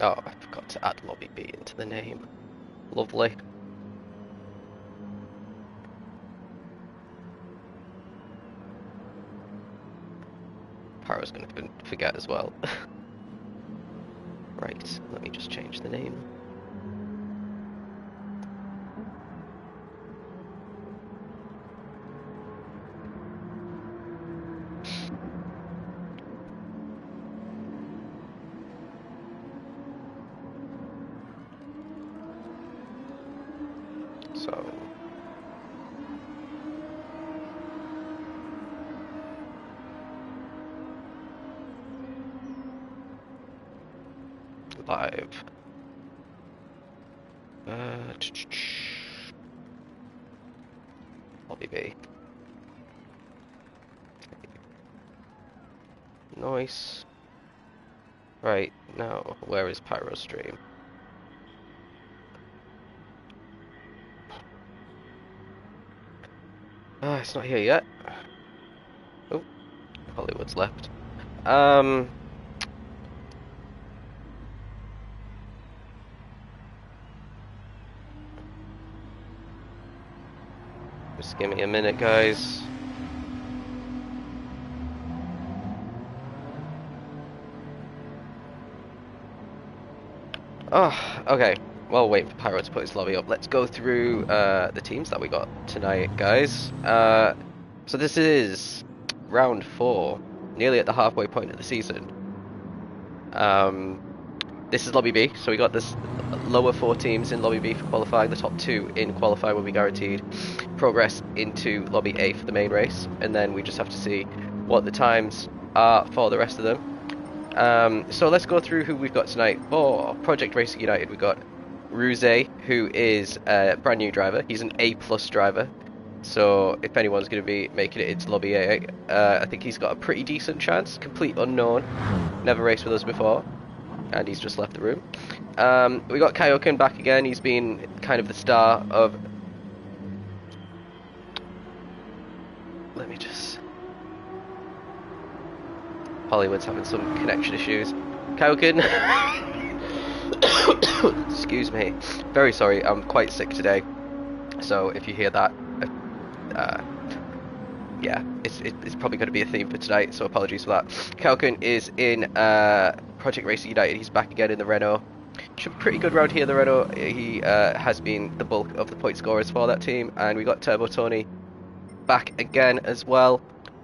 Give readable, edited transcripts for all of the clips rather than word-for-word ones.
Oh, I forgot to add Lobby B into the name. Lovely. Pyro's going to forget as well. Right, let me just change the name. So, live. Lobby B. Nice. Right, now, where is Pyro Stream? It's not here yet. Oh, Hollywood's left. Just give me a minute, guys. Oh, okay. Well, wait for Pyro to put his lobby up. Let's go through the teams that we got tonight, guys. So this is round 4, nearly at the halfway point of the season. This is Lobby B, so we got this lower 4 teams in Lobby B for qualifying. The top 2 in qualifying will be guaranteed progress into Lobby A for the main race, and then we just have to see what the times are for the rest of them. So let's go through who we've got tonight. For Project Racing United, we've got Ruze, who is a brand new driver. He's an A+ driver. So if anyone's going to be making it into Lobby A, I think he's got a pretty decent chance. Complete unknown. Never raced with us before. And he's just left the room. We got Kaioken back again. He's been kind of the star of... Let me just... Hollywood's having some connection issues. Kaioken! Excuse me. Very sorry, I'm quite sick today. So if you hear that, yeah, it's probably going to be a theme for tonight, so apologies for that. Kaioken is in Project Racing United. He's back again in the Renault. Should be pretty good round here, the Renault. He has been the bulk of the point scorers for that team. And we got Turbo Tony back again as well.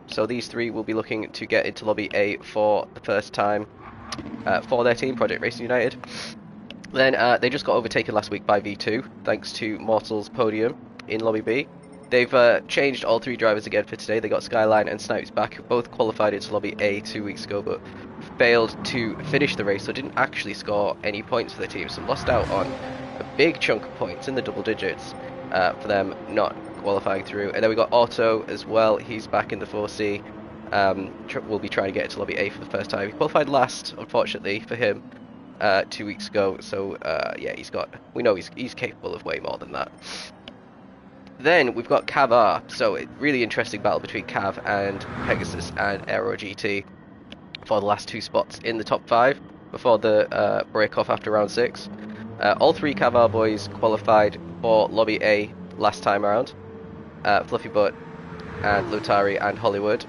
So these 3 will be looking to get into Lobby A for the first time for their team, Project Racing United. Then they just got overtaken last week by V2, thanks to Mortal's podium in Lobby B. They've changed all 3 drivers again for today. They got Skyline and Snipes back, who both qualified into Lobby A 2 weeks ago, but failed to finish the race, so didn't actually score any points for the team, so lost out on a big chunk of points in the double digits for them not qualifying through. And then we got Otto as well. He's back in the 4C. We'll be trying to get into Lobby A for the first time. He qualified last, unfortunately, for him 2 weeks ago, so yeah, we know he's capable of way more than that. Then we've got Cav R, so a really interesting battle between Cav and Pegasus and Aero GT for the last 2 spots in the top 5 before the break off after round 6. All 3 Cav R boys qualified for Lobby A last time around. Fluffy Butt and Lutari and Hollywood.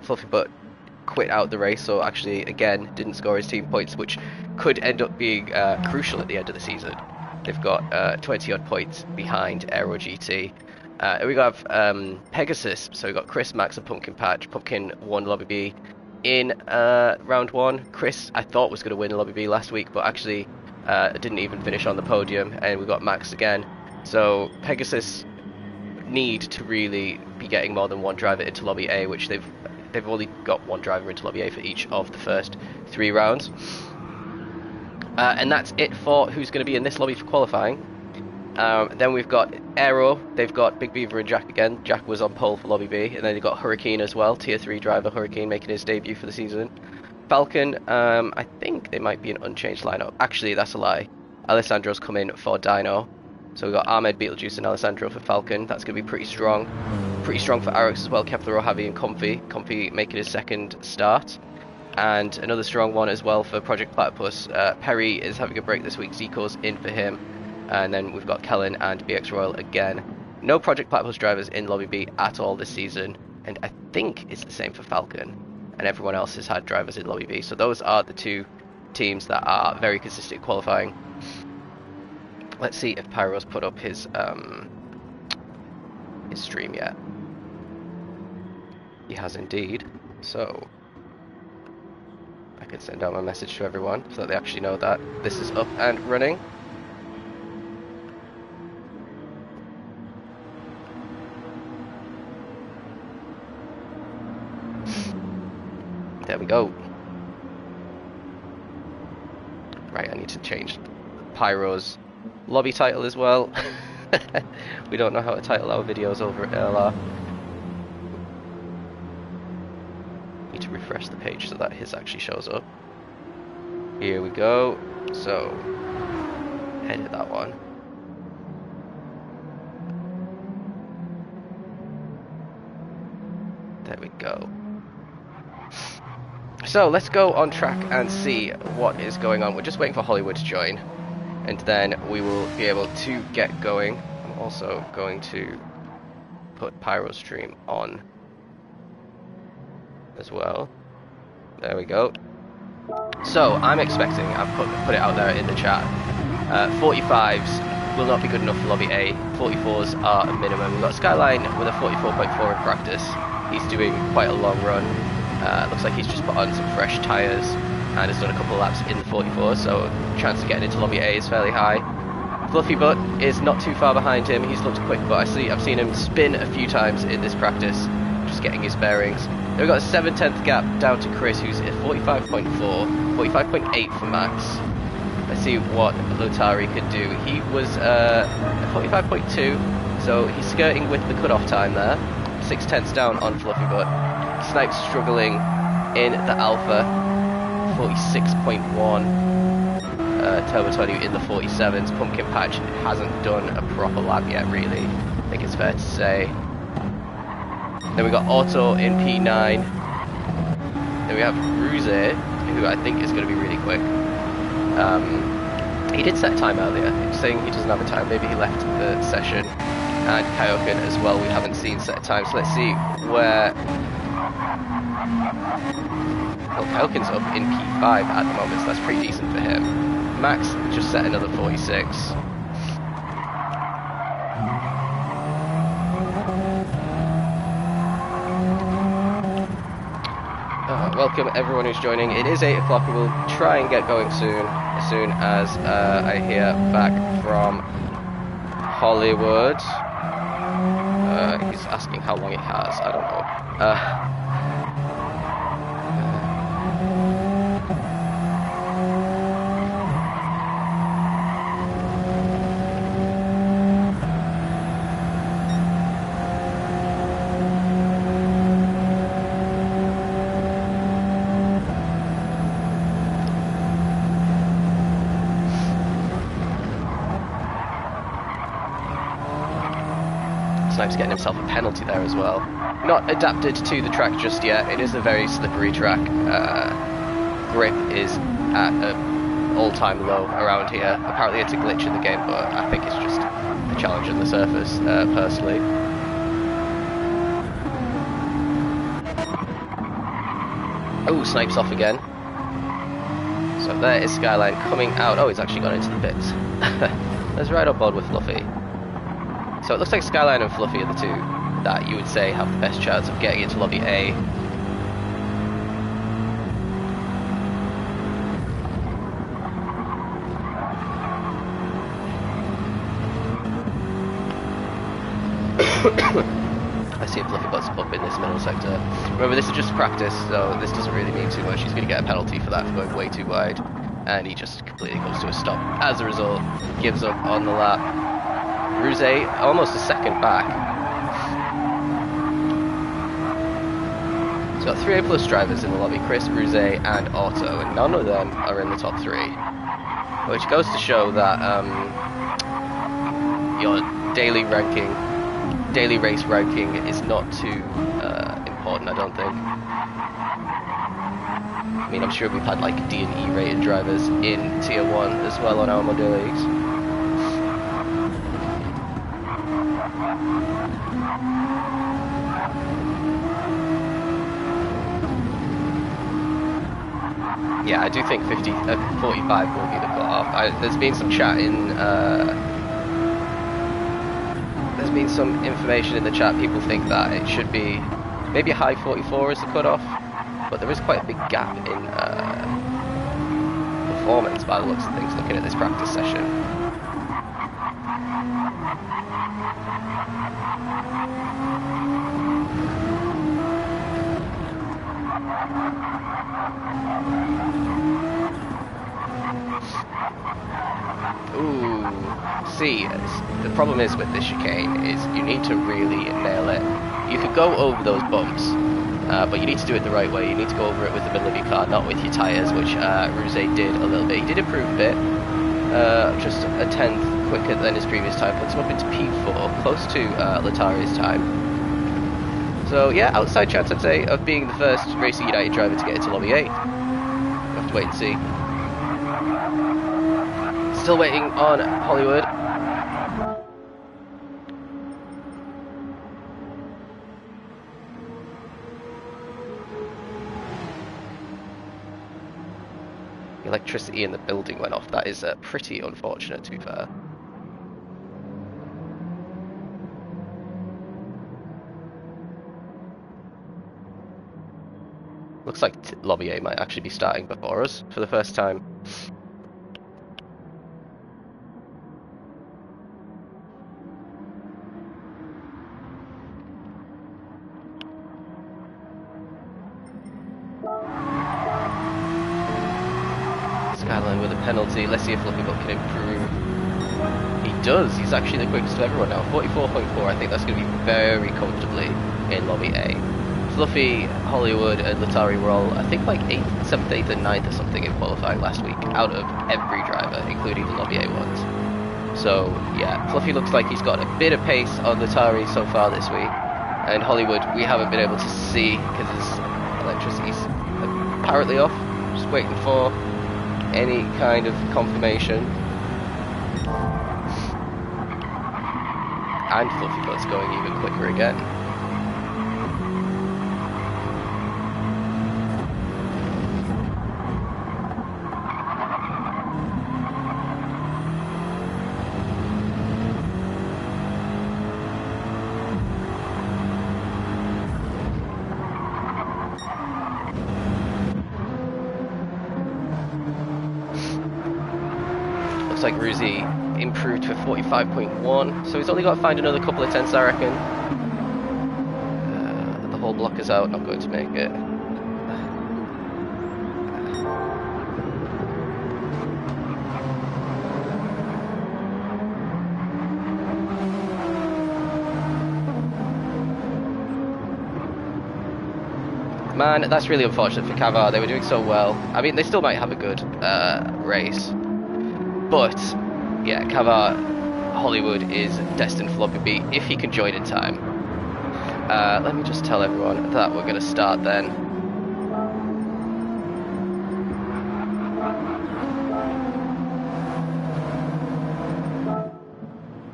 Fluffy Butt quit out the race, so actually again didn't score his team points, which could end up being crucial at the end of the season. They've got 20 odd points behind Aero GT. We got Pegasus, so we got Chris, Max and Pumpkin Patch. Pumpkin won Lobby B in round 1. Chris, I thought, was going to win Lobby B last week, but actually didn't even finish on the podium. And we got Max again. So Pegasus need to really be getting more than 1 driver into Lobby A, which they've only got 1 driver into Lobby A for each of the first 3 rounds. And that's it for who's going to be in this lobby for qualifying. Then we've got Aero. They've got Big Beaver and Jack again. Jack was on pole for Lobby B. And then they've got Hurricane as well. Tier 3 driver Hurricane making his debut for the season. Falcon, I think they might be an unchanged lineup. Actually, that's a lie. Alessandro's come in for Dino. So we've got Ahmed, Beetlejuice and Alessandro for Falcon. That's going to be pretty strong. Pretty strong for Arix as well. Kepler, Javi and Comfy. Comfy making his second start. and another strong one as well for Project Platypus. Perry is having a break this week. Zico's in for him, and then we've got Kellen and BX Royal again. No Project Platypus drivers in Lobby B at all this season, and I think it's the same for Falcon, and everyone else has had drivers in Lobby B. So those are the two teams that are very consistent qualifying. Let's see if Pyro's put up his stream yet. He has indeed. So I can send out my message to everyone so that they actually know that this is up and running. There we go. Right, I need to change Pyro's lobby title as well. We don't know how to title our videos over at LR. Need to refresh the page so that his actually shows up. Here we go. So, edit that one. There we go. So let's go on track and see what is going on. We're just waiting for Hollywood to join, and then we will be able to get going. I'm also going to put Pyro's stream on as well. There we go. So I'm expecting, I've put it out there in the chat, 45s will not be good enough for Lobby A. 44s are a minimum. We've got Skyline with a 44.4 in practice. He's doing quite a long run. Looks like he's just put on some fresh tyres and has done a couple of laps in the 44, so chance of getting into Lobby A is fairly high. Fluffy Butt is not too far behind him. He's looked quick, but I've seen him spin a few times in this practice, just getting his bearings. Then we've got a 7/10 gap down to Chris, who's at 45.4, 45.8 for Max. Let's see what Lotari could do. He was 45.2, so he's skirting with the cutoff time there. 6/10 down on Fluffy Butt. Snipe's struggling in the Alpha, 46.1. Turbo 20 in the 47s. Pumpkin Patch hasn't done a proper lap yet, really. I think it's fair to say. Then we got Otto in P9. Then we have Ruse, who I think is going to be really quick. He did set a time earlier, saying he doesn't have a time. Maybe he left the session. And Kyokin as well, we haven't seen set a time. So let's see where... Well, Kyokin's up in P5 at the moment, so that's pretty decent for him. Max just set another 46. Welcome everyone who's joining. It is 8 o'clock and we'll try and get going soon, as soon as I hear back from Hollywood. He's asking how long it has, I don't know. Snipe's getting himself a penalty there as well. Not adapted to the track just yet. It is a very slippery track. Grip is at an all-time low around here. Apparently it's a glitch in the game, but I think it's just a challenge on the surface, personally. Oh, Snipe's off again. So there is Skyline coming out. Oh, he's actually gone into the pits. Let's ride on board with Fluffy. So it looks like Skyline and Fluffy are the two that you would say have the best chance of getting into Lobby A. I see if Fluffy Butt's up in this middle sector. Remember, this is just practice, so this doesn't really mean too much. He's going to get a penalty for that, for going way too wide. And he just completely comes to a stop. As a result, gives up on the lap. Ruse almost a second back. He's got 3 A+ drivers in the lobby, Chris, Ruse and Otto, and none of them are in the top 3. Which goes to show that your daily race ranking is not too important, I don't think. I mean, I'm sure we've had like D and E rated drivers in Tier 1 as well on our Monday leagues. Yeah, I do think 45 will be the cut-off. There's been some chat in... there's been some information in the chat. People think that it should be maybe a high 44 as the cut-off, but there is quite a big gap in performance by the looks of things, looking at this practice session. Ooh, see, the problem is with this chicane is you need to really nail it. You could go over those bumps, but you need to do it the right way. You need to go over it with the middle of your car, not with your tyres, which Ruse did a little bit. He did improve a bit, just a tenth quicker than his previous time, puts him up into P4, close to Latari's time. So yeah, outside chance I'd say of being the first Racing United driver to get into Lobby 8. We'll have to wait and see. Still waiting on Hollywood. The electricity in the building went off. That is pretty unfortunate, to be fair. Looks like Lobby A might actually be starting before us for the first time. Skyline with a penalty. Let's see if Fluffy Butt can improve. He does. He's actually the quickest of everyone now. 44.4. I think that's going to be very comfortably in Lobby A. Fluffy, Hollywood, and Latari were all, I think, like 8th, 7th, 8th, and 9th or something in qualifying last week, out of every driver, including the Lobby A ones. So, yeah, Fluffy looks like he's got a bit of pace on Latari so far this week. And Hollywood, we haven't been able to see because his electricity's apparently off. Just waiting for any kind of confirmation. And Fluffy Butt's going even quicker again. Looks like Ruzi improved to 45.1, so he's only got to find another couple of tenths, I reckon. The whole block is out, not going to make it. Man, that's really unfortunate for Cavar. They were doing so well. I mean, they still might have a good race. But, yeah, Cavar, Hollywood is destined for Lobby B if he can join in time. Let me just tell everyone that we're going to start then.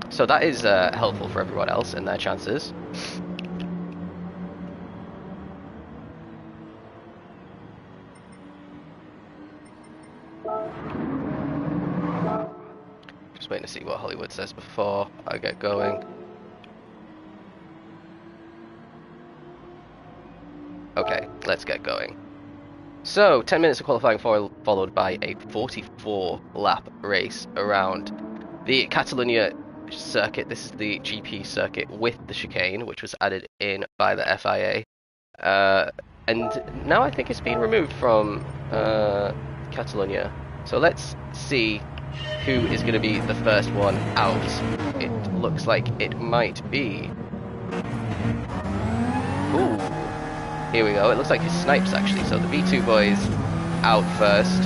So that is helpful for everyone else and their chances. Waiting to see what Hollywood says before I get going. Okay, let's get going. So, 10 minutes of qualifying followed by a 44 lap race around the Catelunya circuit. This is the GP circuit with the chicane, which was added in by the FIA. And now I think it's been removed from Catelunya. So let's see who is going to be the first one out. It looks like it might be... Ooh, here we go. It looks like it's Snipes actually. So the V2 boys out first.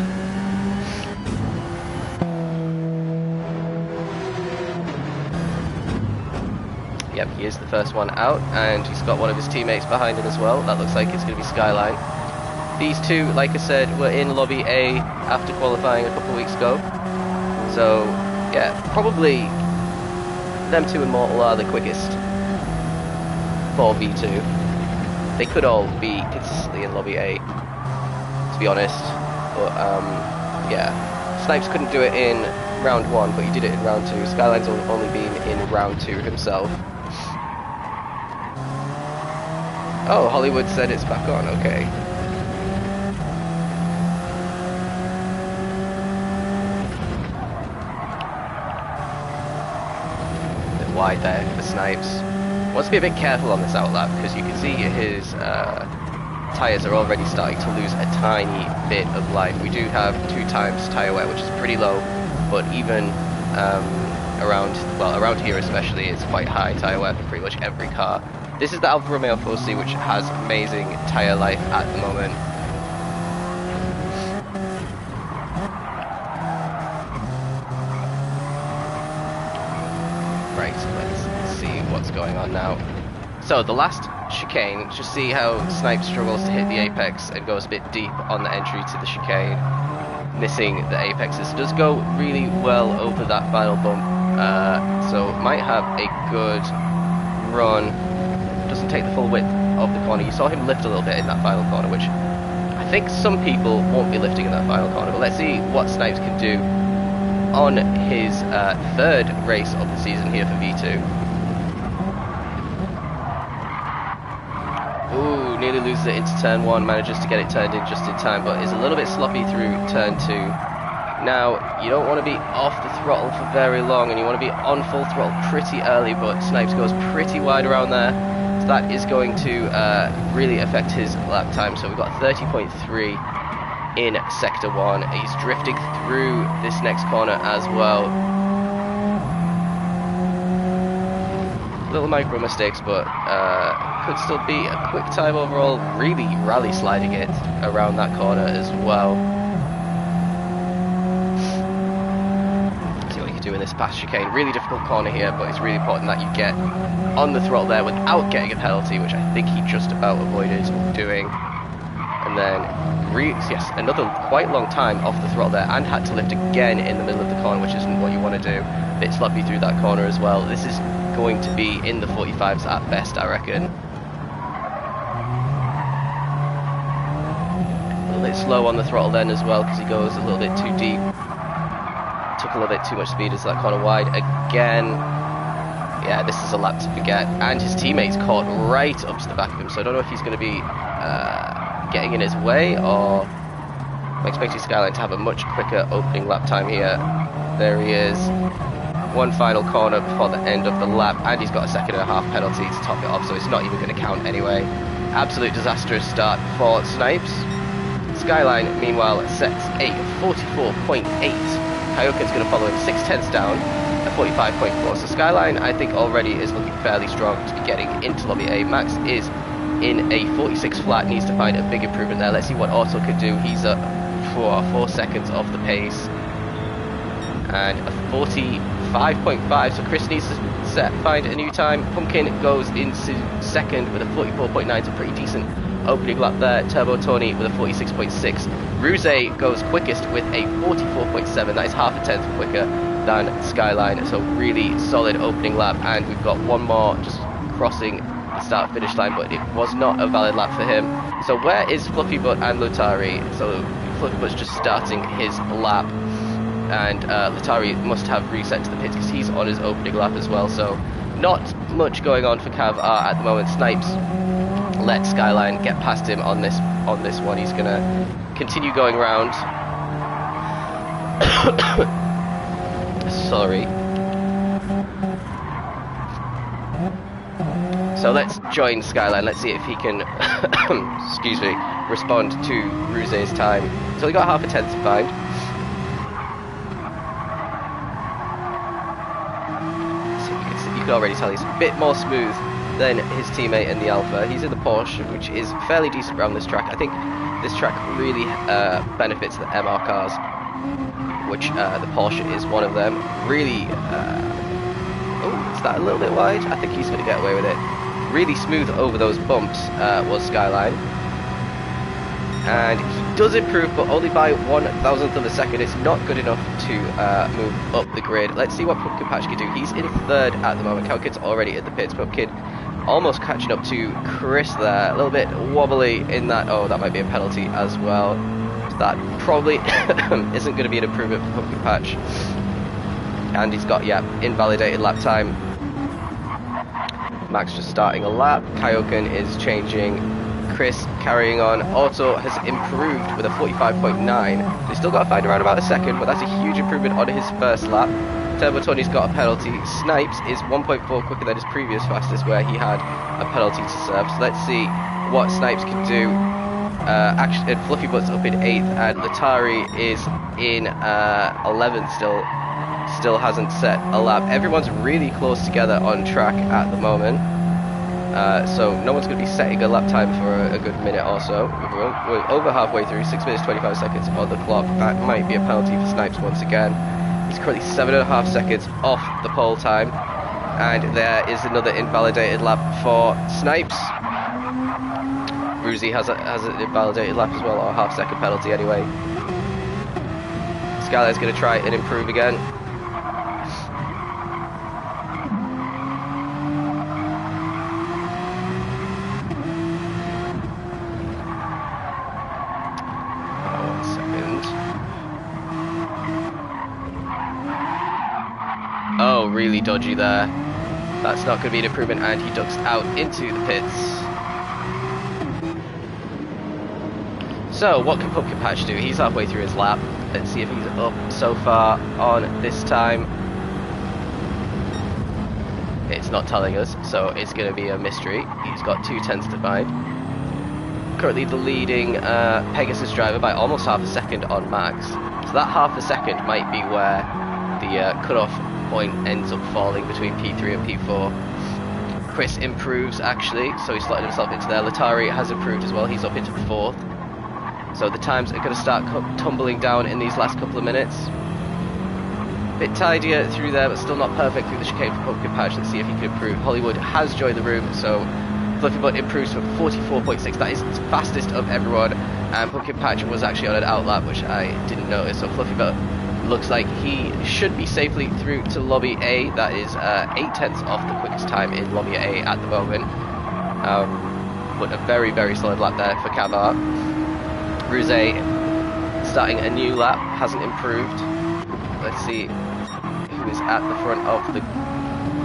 Yep, he is the first one out, and he's got one of his teammates behind him as well. That looks like it's going to be Skyline. These two, like I said, were in Lobby A after qualifying a couple of weeks ago. So, yeah, probably them two and Mortal are the quickest for V2. They could all be consistently in Lobby A, to be honest. But, yeah, Snipes couldn't do it in round 1, but he did it in round 2. Skyline's only been in round 2 himself. Oh, Hollywood said it's back on, okay. Wide there for Snipes. Wants to be a bit careful on this outlap because you can see his tyres are already starting to lose a tiny bit of life. We do have 2 times tyre wear, which is pretty low, but even around here especially, it's quite high tyre wear for pretty much every car. This is the Alfa Romeo 4C, which has amazing tyre life at the moment. Right, let's see what's going on now. So the last chicane, just see how Snipe struggles to hit the apex and goes a bit deep on the entry to the chicane, missing the apexes. Does go really well over that final bump, so might have a good run. Doesn't take the full width of the corner. You saw him lift a little bit in that final corner, which I think some people won't be lifting in that final corner, but let's see what Snipes can do on his 3rd race of the season here for V2. Ooh, nearly loses it into turn 1, manages to get it turned in just in time, but is a little bit sloppy through turn 2. Now, you don't want to be off the throttle for very long, and you want to be on full throttle pretty early, but Snipes goes pretty wide around there, so that is going to really affect his lap time. So we've got 30.3 in Sector 1. He's drifting through this next corner as well. Little micro mistakes, but could still be a quick time overall. Really rally sliding it around that corner as well. See what you can do in this past chicane. Really difficult corner here, but it's really important that you get on the throttle there without getting a penalty, which I think he just about avoided doing. And then, yes, another quite long time off the throttle there, and had to lift again in the middle of the corner, which isn't what you want to do. A bit sloppy through that corner as well. This is going to be in the 45s at best, I reckon. A little bit slow on the throttle then as well, because he goes a little bit too deep. Took a little bit too much speed into that corner wide again. Yeah, this is a lap to forget, and his teammates caught right up to the back of him, so I don't know if he's going to be getting in his way, or I'm expecting Skyline to have a much quicker opening lap time here. There he is. One final corner before the end of the lap, and he's got a 1.5 second penalty to top it off, so it's not even going to count anyway. Absolute disastrous start for Snipes. Skyline, meanwhile, sets a 44.8. Kaioken's going to follow him 6/10 down, a 45.4. So Skyline, I think, already is looking fairly strong to be getting into Lobby A. Max is in a 46 flat, needs to find a big improvement there. Let's see what Otto could do. He's at 4 seconds off the pace, and a 45.5, so Chris needs to find a new time. Pumpkin goes into second with a 44.9, so pretty decent opening lap there. Turbo Tony with a 46.6. Ruse goes quickest with a 44.7, that is half a tenth quicker than Skyline, so really solid opening lap. And we've got one more just crossing the start finish line, but it was not a valid lap for him. So where is Fluffy Butt and Lutari? So Fluffy Butt's just starting his lap, and Latari must have reset to the pits because he's on his opening lap as well, so not much going on for Cav R at the moment. Snipes let Skyline get past him on this one. He's gonna continue going round. Sorry. So let's join Skyline. Let's see if he can excuse me, respond to Ruse's time. So he got half a tenth to find. You can already tell he's a bit more smooth than his teammate in the Alpha. He's in the Porsche, which is fairly decent around this track. I think this track really benefits the MR cars, which the Porsche is one of them. Really, oh, is that a little bit wide? I think he's going to get away with it. Really smooth over those bumps was Skyline. And he does improve, but only by 1,000th of a second. It's not good enough to move up the grid. Let's see what Pumpkin Patch can do. He's in third at the moment. Calkin's already in the pits. Pumpkin almost catching up to Chris there. A little bit wobbly in that. Oh, that might be a penalty as well. That probably isn't going to be an improvement for Pumpkin Patch. And he's got, yeah, invalidated lap time. Max just starting a lap. Kyoken is changing. Chris carrying on. Auto has improved with a 45.9. He's still got to find around about a second, but that's a huge improvement on his first lap. Turbo Tony's got a penalty. Snipes is 1.4 quicker than his previous fastest, where he had a penalty to serve. So let's see what Snipes can do. Actually, Fluffy Butt's up in 8th, and Latari is in 11th still hasn't set a lap. Everyone's really close together on track at the moment. So no one's going to be setting a lap time for a good minute or so. We're over halfway through, 6 minutes 25 seconds on the clock. That might be a penalty for Snipes once again. He's currently 7.5 seconds off the pole time. And there is another invalidated lap for Snipes. Ruzi has an invalidated lap as well, or a half-second penalty anyway. Skylar's going to try and improve again. Oh, really dodgy there. That's not going to be an improvement, and he ducks out into the pits. So, what can Pumpkin Patch do? He's halfway through his lap. Let's see if he's up so far on this time. It's not telling us, so it's going to be a mystery. He's got 2/10 to find. Currently the leading Pegasus driver by almost half a second on Max. So that half a second might be where the cutoff point ends up falling between P3 and P4. Chris improves actually, so he's slotted himself into there. Latari has improved as well, he's up into 4th. So the times are going to start tumbling down in these last couple of minutes. Bit tidier through there, but still not perfect through the chicane for Pumpkin Patch. Let's see if he can improve. Hollywood has joined the room, so Fluffy Butt improves from 44.6. That is the fastest of everyone, and Pumpkin Patch was actually on an outlap, which I didn't notice. So Fluffy Butt looks like he should be safely through to Lobby A. That is 8/10 off the quickest time in Lobby A at the moment. But a very, very solid lap there for Kavar. Ruse starting a new lap, hasn't improved. Let's see who is at the front of the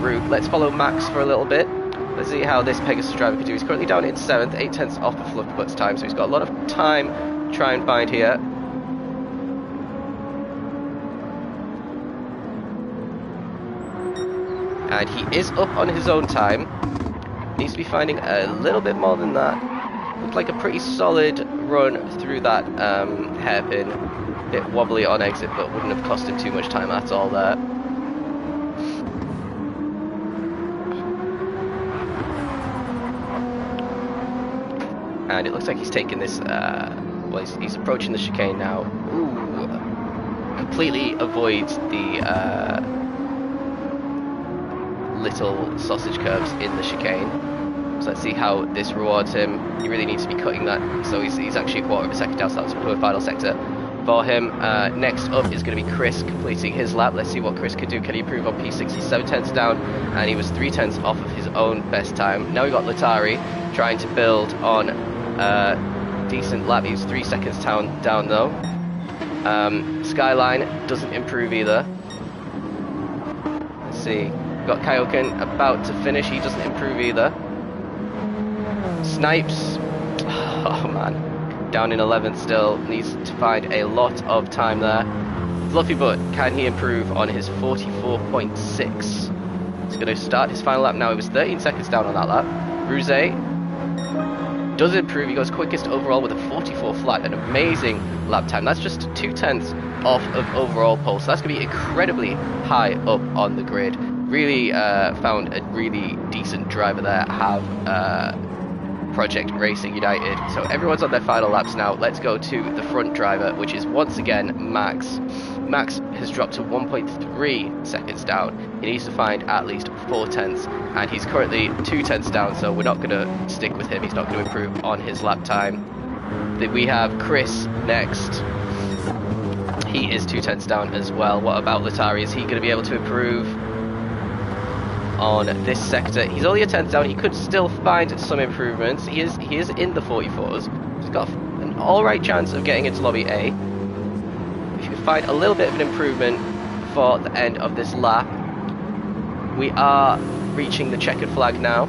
group. Let's follow Max for a little bit. Let's see how this Pegasus driver can do. He's currently down in 7th, 8/10 off the Fluffy Butt's time, so he's got a lot of time to try and find here. And he is up on his own time. Needs to be finding a little bit more than that. Looked like a pretty solid run through that hairpin. Bit wobbly on exit, but wouldn't have cost him too much time at all there. And it looks like he's taking this, well, he's approaching the chicane now. Ooh, completely avoids the little sausage curves in the chicane. So let's see how this rewards him. He really needs to be cutting that, so he's actually a quarter of a second down, so that's a poor final sector for him. Next up is going to be Chris completing his lap. Let's see what Chris can do. Can he improve on P6? He's 7/10 down, and he was 3/10 off of his own best time. Now we got Latari trying to build on decent lap. He's 3 seconds down though. Skyline doesn't improve either. Let's see. We've got Kyoken about to finish. He doesn't improve either. Snipes, oh man, down in 11th still, needs to find a lot of time there. Fluffy Butt, can he improve on his 44.6? He's going to start his final lap now. He was 13 seconds down on that lap. Ruse does improve. He goes quickest overall with a 44 flat, an amazing lap time. That's just 2/10 off of overall pole, so that's going to be incredibly high up on the grid. Really found a really decent driver there. Have Project Racing United. So everyone's on their final laps now. Let's go to the front driver, which is once again Max. Max has dropped to 1.3 seconds down. He needs to find at least 4/10, and he's currently 2/10 down, so we're not going to stick with him. He's not going to improve on his lap time. We have Chris next. He is 2 tenths down as well. What about Latari? Is he going to be able to improve on this sector? He's only a 10th down. He could still find some improvements. He is in the 44s. He's got an alright chance of getting into lobby A. If you can find a little bit of an improvement for the end of this lap. We are reaching the checkered flag now.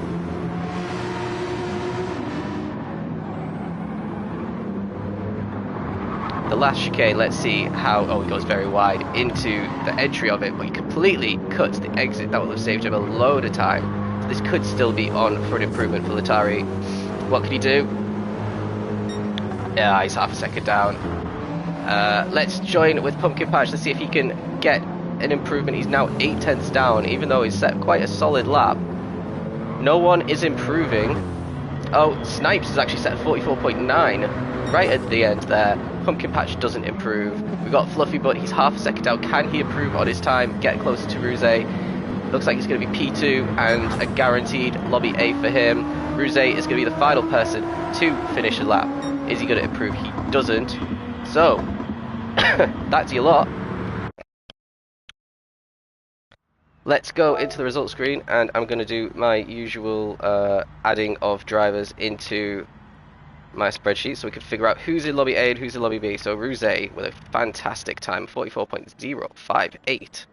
The last chicane, let's see how... Oh, it goes very wide into the entry of it, but he completely cuts the exit. That will have saved him a load of time. So this could still be on for an improvement for Latari. What can he do? Yeah, he's half a second down. Let's join with Pumpkin Patch. Let's see if he can get an improvement. He's now 8 tenths down, even though he's set quite a solid lap. No one is improving. Oh, Snipes is actually set at 44.9 right at the end there. Pumpkin Patch doesn't improve. We've got Fluffy Butt, he's half a second down. Can he improve on his time, get closer to Ruse? Looks like it's going to be P2 and a guaranteed lobby A for him. Ruse is going to be the final person to finish a lap. Is he going to improve? He doesn't. So, that's your lot. Let's go into the results screen, and I'm going to do my usual adding of drivers into my spreadsheet so we can figure out who's in lobby A and who's in lobby B. So Ruse with a fantastic time, 44.058.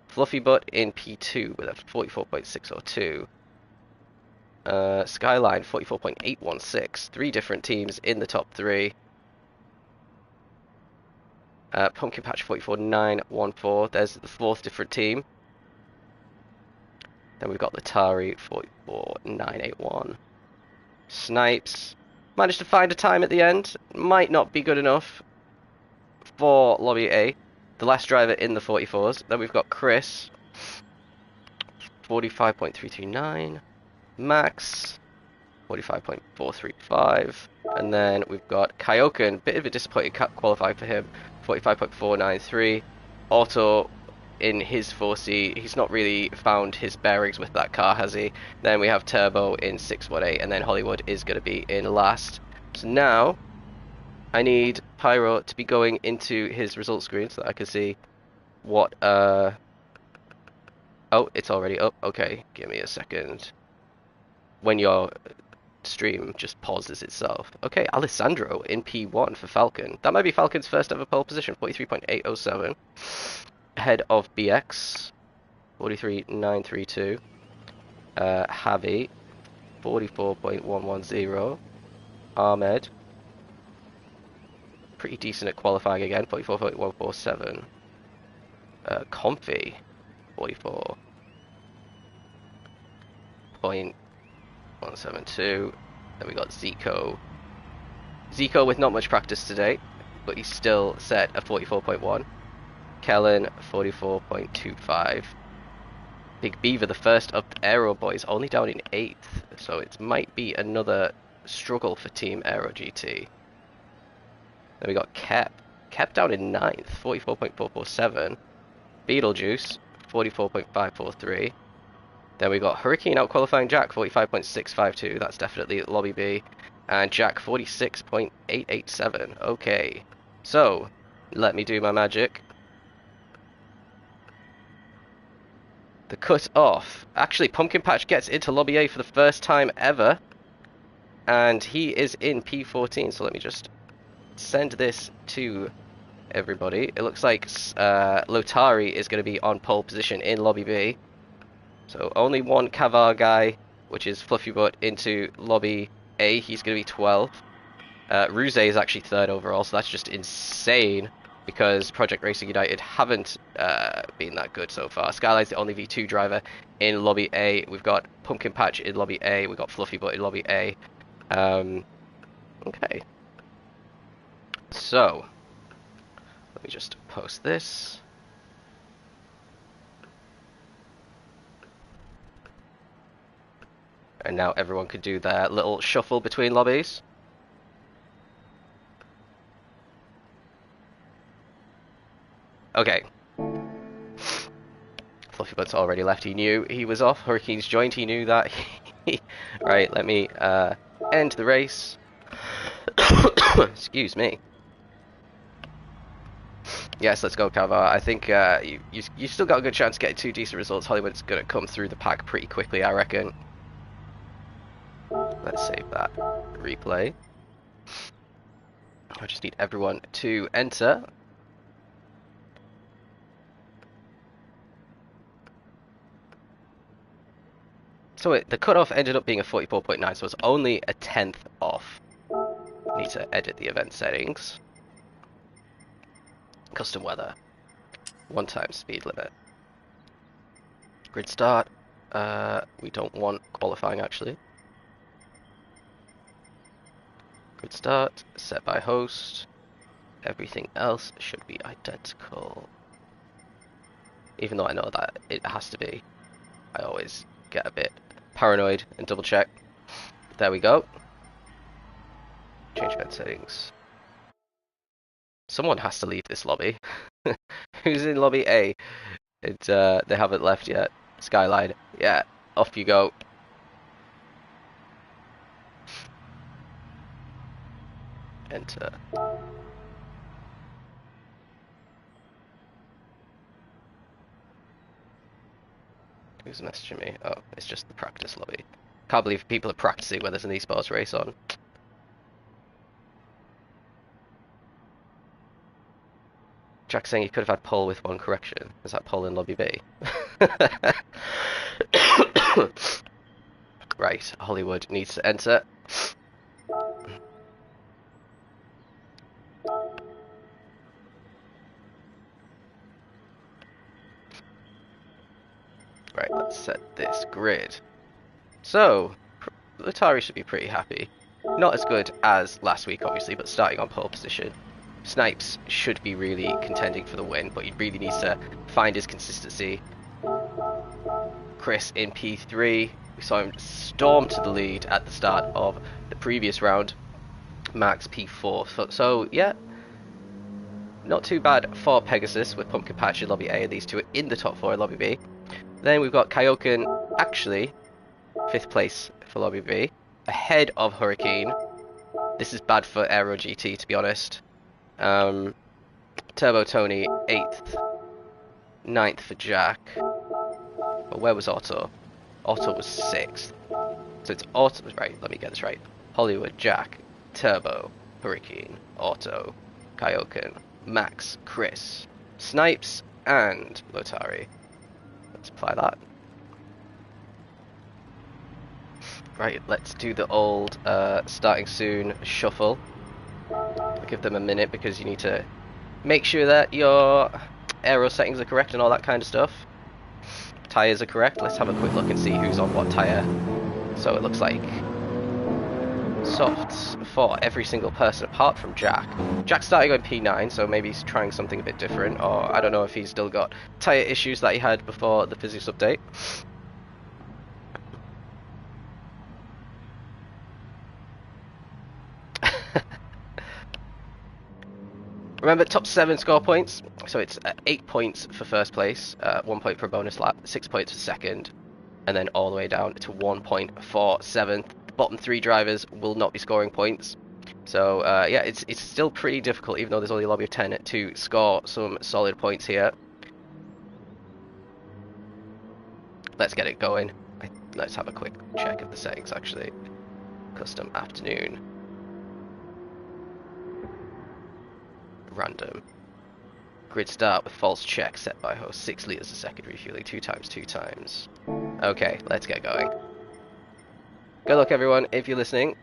Fluffy Butt in P2 with a 44.602. Skyline 44.816. 3 different teams in the top 3. Pumpkin Patch 44.914. There's the 4th different team. Then we've got Latari 44.981. Snipes managed to find a time at the end. Might not be good enough for lobby A. The last driver in the 44s. Then we've got Chris 45.339. Max 45.435. And then we've got Kyoken, bit of a disappointing qualifying for him, 45.493. Auto in his 4C, he's not really found his bearings with that car, has he? Then we have Turbo in 618, and then Hollywood is going to be in last. So now, I need Pyro to be going into his results screen so that I can see what, Oh, it's already up. Okay, give me a second. When your stream just pauses itself. Okay, Alessandro in P1 for Falcon. That might be Falcon's first ever pole position, 43.807. Ahead of BX, 43.932. Javi, 44.110. Ahmed, pretty decent at qualifying again, 44.147. Comfy, 44.172. Then we got Zico. Zico with not much practice today, but he's still set at 44.1. Kellen, 44.25. Big Beaver, the first of the Aero boys, only down in 8th, so it might be another struggle for Team Aero GT. Then we got Kep. Kep down in 9th, 44.447. Beetlejuice, 44.543. Then we got Hurricane out qualifying Jack, 45.652. That's definitely lobby B. And Jack, 46.887. Okay, so let me do my magic. The cut off. Actually, Pumpkin Patch gets into lobby A for the first time ever. And he is in P14. So let me just send this to everybody. It looks like Lotari is going to be on pole position in lobby B. So only one Kavar guy, which is Fluffy Butt, into lobby A. He's going to be 12. Ruse is actually 3rd overall, so that's just insane. Because Project Racing United haven't been that good so far. Skyline's the only V2 driver in lobby A. We've got Pumpkin Patch in lobby A. We've got Fluffy Butt in lobby A. Okay. So, let me just post this. And now everyone can do their little shuffle between lobbies. Okay. Fluffy Butt's already left. He knew he was off. Hurricane's joined. He knew that. Right, let me end the race. Excuse me. Yes, let's go, Cavar. I think you still got a good chance of getting 2 decent results. Hollywood's going to come through the pack pretty quickly, I reckon. Let's save that. Replay. I just need everyone to enter. So the cutoff ended up being a 44.9, so it's only a 10th off. Need to edit the event settings. Custom weather. 1 time speed limit. Grid start. We don't want qualifying actually. Grid start. Set by host. Everything else should be identical. Even though I know that it has to be. I always get a bit paranoid and double check. There we go. Change event settings. Someone has to leave this lobby. Who's in lobby A? They haven't left yet. Skyline. Yeah, off you go. Enter. Who's messaging me? Oh, it's just the practice lobby. Can't believe people are practicing when there's an eSports race on. Jack saying you could have had pole with 1 correction. Is that pole in lobby B? Right, Hollywood needs to enter. Right, let's set this grid. So, Latari should be pretty happy. Not as good as last week, obviously, but starting on pole position. Snipes should be really contending for the win, but he really needs to find his consistency. Chris in P3. We saw him storm to the lead at the start of the previous round. Max P4. So yeah, not too bad for Pegasus with Pumpkin Patch in Lobby A, and these two are in the top 4 in Lobby B. Then we've got Kaioken, actually 5th place for Lobby B, ahead of Hurricane. This is bad for Aero GT, to be honest. Turbo Tony 8th, 9th for Jack. But where was Otto? Otto was 6th. So it's Otto, right, let me get this right. Hollywood, Jack, Turbo, Hurricane, Otto, Kaioken, Max, Chris, Snipes, and Lotari. Let's apply that. Right, let's do the old starting soon shuffle. I'll give them a minute because you need to make sure that your aero settings are correct and all that kind of stuff. Tires are correct. Let's have a quick look and see who's on what tire. So it looks like softs for every single person apart from Jack. Jack's starting on P9, so maybe he's trying something a bit different, or I don't know if he's still got tire issues that he had before the physics update. Remember, top 7 score points, so it's 8 points for first place, 1 point for bonus lap, 6 points for second, and then all the way down to 1 point for 7th. The bottom 3 drivers will not be scoring points, so yeah, it's still pretty difficult, even though there's only a lobby of 10, to score some solid points here. Let's get it going. Let's have a quick check of the settings, actually. Custom afternoon. Random. Grid start with false check set by host. 6 liters a second refueling, 2 times, 2 times. Okay, let's get going. Good luck, everyone, if you're listening.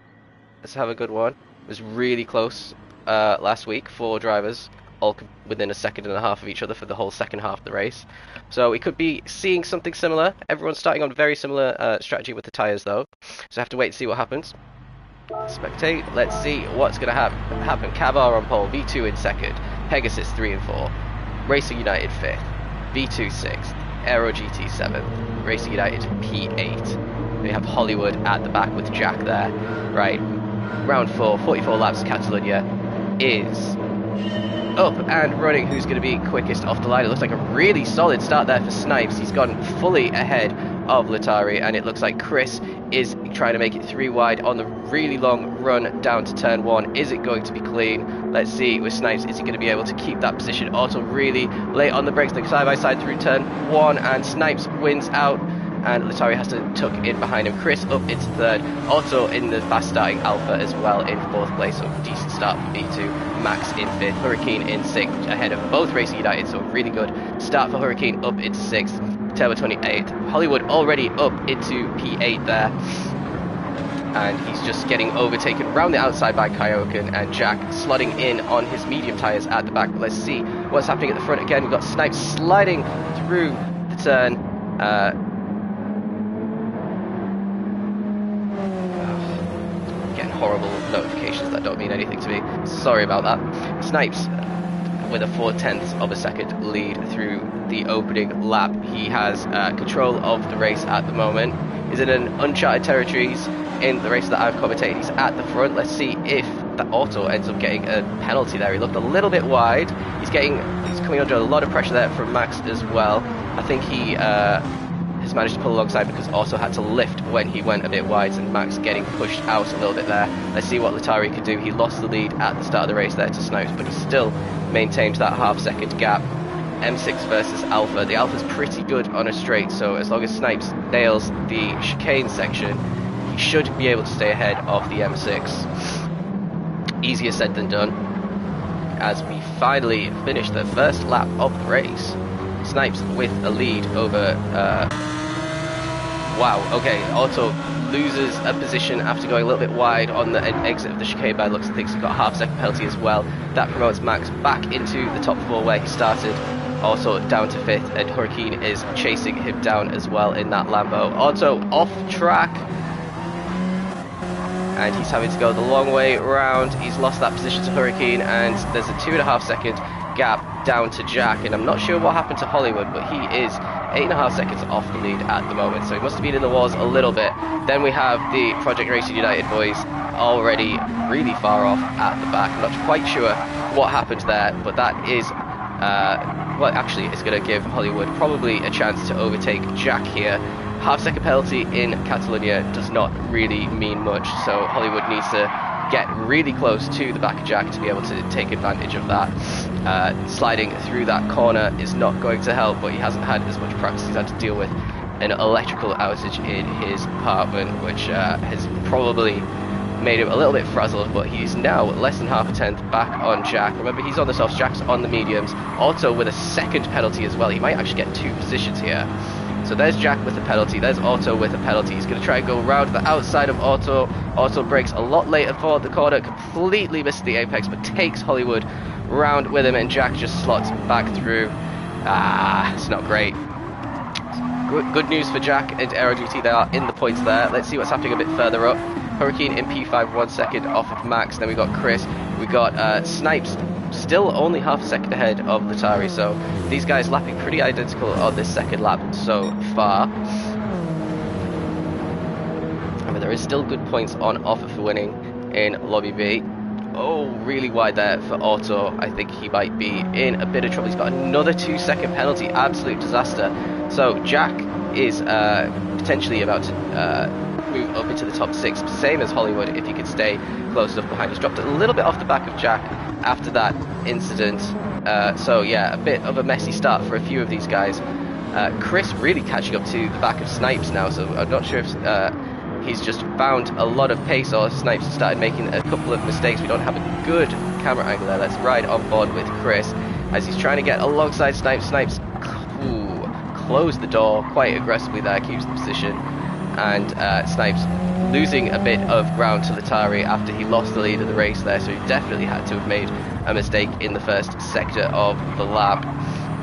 Let's have a good one. It was really close last week. 4 drivers, all within a second and a half of each other for the whole second half of the race. So we could be seeing something similar. Everyone's starting on very similar strategy with the tyres, though. So I have to wait and see what happens. Spectate, let's see what's going to happen. Cavar on pole, V2 in second, Pegasus 3 and 4, Racing United 5th, V2 6th, Aero GT 7th, Racing United P8. We have Hollywood at the back with Jack there. Right, round 4, 44 laps, Catelunya is up and running. Who's going to be quickest off the line? It looks like a really solid start there for Snipes. He's gone fully ahead of Latari, and it looks like Chris is trying to make it 3 wide on the really long run down to turn 1. Is it going to be clean? Let's see with Snipes, is he going to be able to keep that position? Otto really late on the brakes, like side by side through turn 1, and Snipes wins out, and Latari has to tuck in behind him. Chris up into 3rd, Otto in the fast starting Alpha as well in 4th place, so decent start for B2. Max in 5th, Hurricane in 6th, ahead of both Racing United, so really good start for Hurricane up into 6th. Turbo 28th, Hollywood already up into P8 there, and he's just getting overtaken around the outside by Kyokan, and Jack slotting in on his medium tyres at the back. But let's see what's happening at the front again. We've got Snipes sliding through the turn. Getting horrible notifications that don't mean anything to me. Sorry about that. Snipes with a 4/10 of a second lead through the opening lap. He has control of the race at the moment. He's in an uncharted territories in the race that I've commentated. He's at the front. Let's see if that Auto ends up getting a penalty there. He looked a little bit wide. He's coming under a lot of pressure there from Max as well. I think he has managed to pull alongside because Auto had to lift when he went a bit wide, and Max getting pushed out a little bit there. Let's see what Latari can do. He lost the lead at the start of the race there to Snipes, but he still maintained that half-second gap. M6 versus Alpha. The Alpha's pretty good on a straight, so as long as Snipes nails the chicane section, he should be able to stay ahead of the M6. Easier said than done, as we finally finish the first lap of the race. Snipes with a lead over... wow, okay, Auto loses a position after going a little bit wide on the exit of the chicane by looks of things. He's got a half-second penalty as well. That promotes Max back into the top 4 where he started. Also down to 5th, and Hurricane is chasing him down as well in that Lambo. Auto off track, and he's having to go the long way around. He's lost that position to Hurricane, and there's a 2.5 second gap down to Jack, and I'm not sure what happened to Hollywood, but he is 8.5 seconds off the lead at the moment, so he must have been in the walls a little bit. Then we have the Project Racing United boys already really far off at the back. I'm not quite sure what happened there, but that is well, actually it's going to give Hollywood probably a chance to overtake Jack here. Half-second penalty in Catelunya does not really mean much, so Hollywood needs to get really close to the back of Jack to be able to take advantage of that. Sliding through that corner is not going to help, but he hasn't had as much practice. He's had to deal with an electrical outage in his apartment, which has probably made him a little bit frazzled, but he's now less than half a tenth back on Jack. Remember, he's on the softs, Jack's on the mediums. Auto with a second penalty as well. He might actually get 2 positions here. So there's Jack with a penalty, there's Auto with a penalty. He's going to try and go around the outside of Auto. Auto breaks a lot later for the corner, completely missed the apex, but takes Hollywood round with him, and Jack just slots back through. It's not great. Good news for Jack and Aero GT, they are in the points there. Let's see what's happening a bit further up. Hurricane in P5, 1 second off of Max. Then we got Chris, we got Snipes, still only half a second ahead of Latari, so these guys lapping pretty identical on this second lap so far. But there is still good points on offer for winning in Lobby B. Oh, really wide there for Auto. I think he might be in a bit of trouble. He's got another 2 second penalty, absolute disaster. So Jack is potentially about to move up into the top 6, same as Hollywood if he could stay close enough behind. He's dropped a little bit off the back of Jack after that incident. So yeah, a bit of a messy start for a few of these guys. Chris really catching up to the back of Snipes now, so I'm not sure if he's just found a lot of pace or Snipes started making a couple of mistakes. We don't have a good camera angle there. Let's ride on board with Chris as he's trying to get alongside Snipes. Snipes closed the door quite aggressively there, keeps the position, and Snipes losing a bit of ground to Latari after he lost the lead of the race there, so he definitely had to have made a mistake in the first sector of the lap.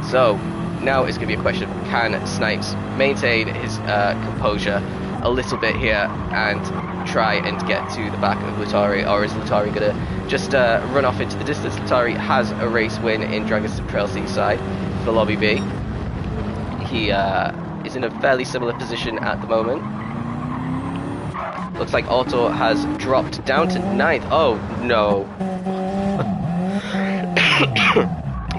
So now it's going to be a question of can Snipes maintain his composure a little bit here and try and get to the back of Latari, or is Latari going to just run off into the distance? Latari has a race win in Dragon's Trail Seaside for Lobby B. He is in a fairly similar position at the moment. Looks like Auto has dropped down to 9th. Oh no.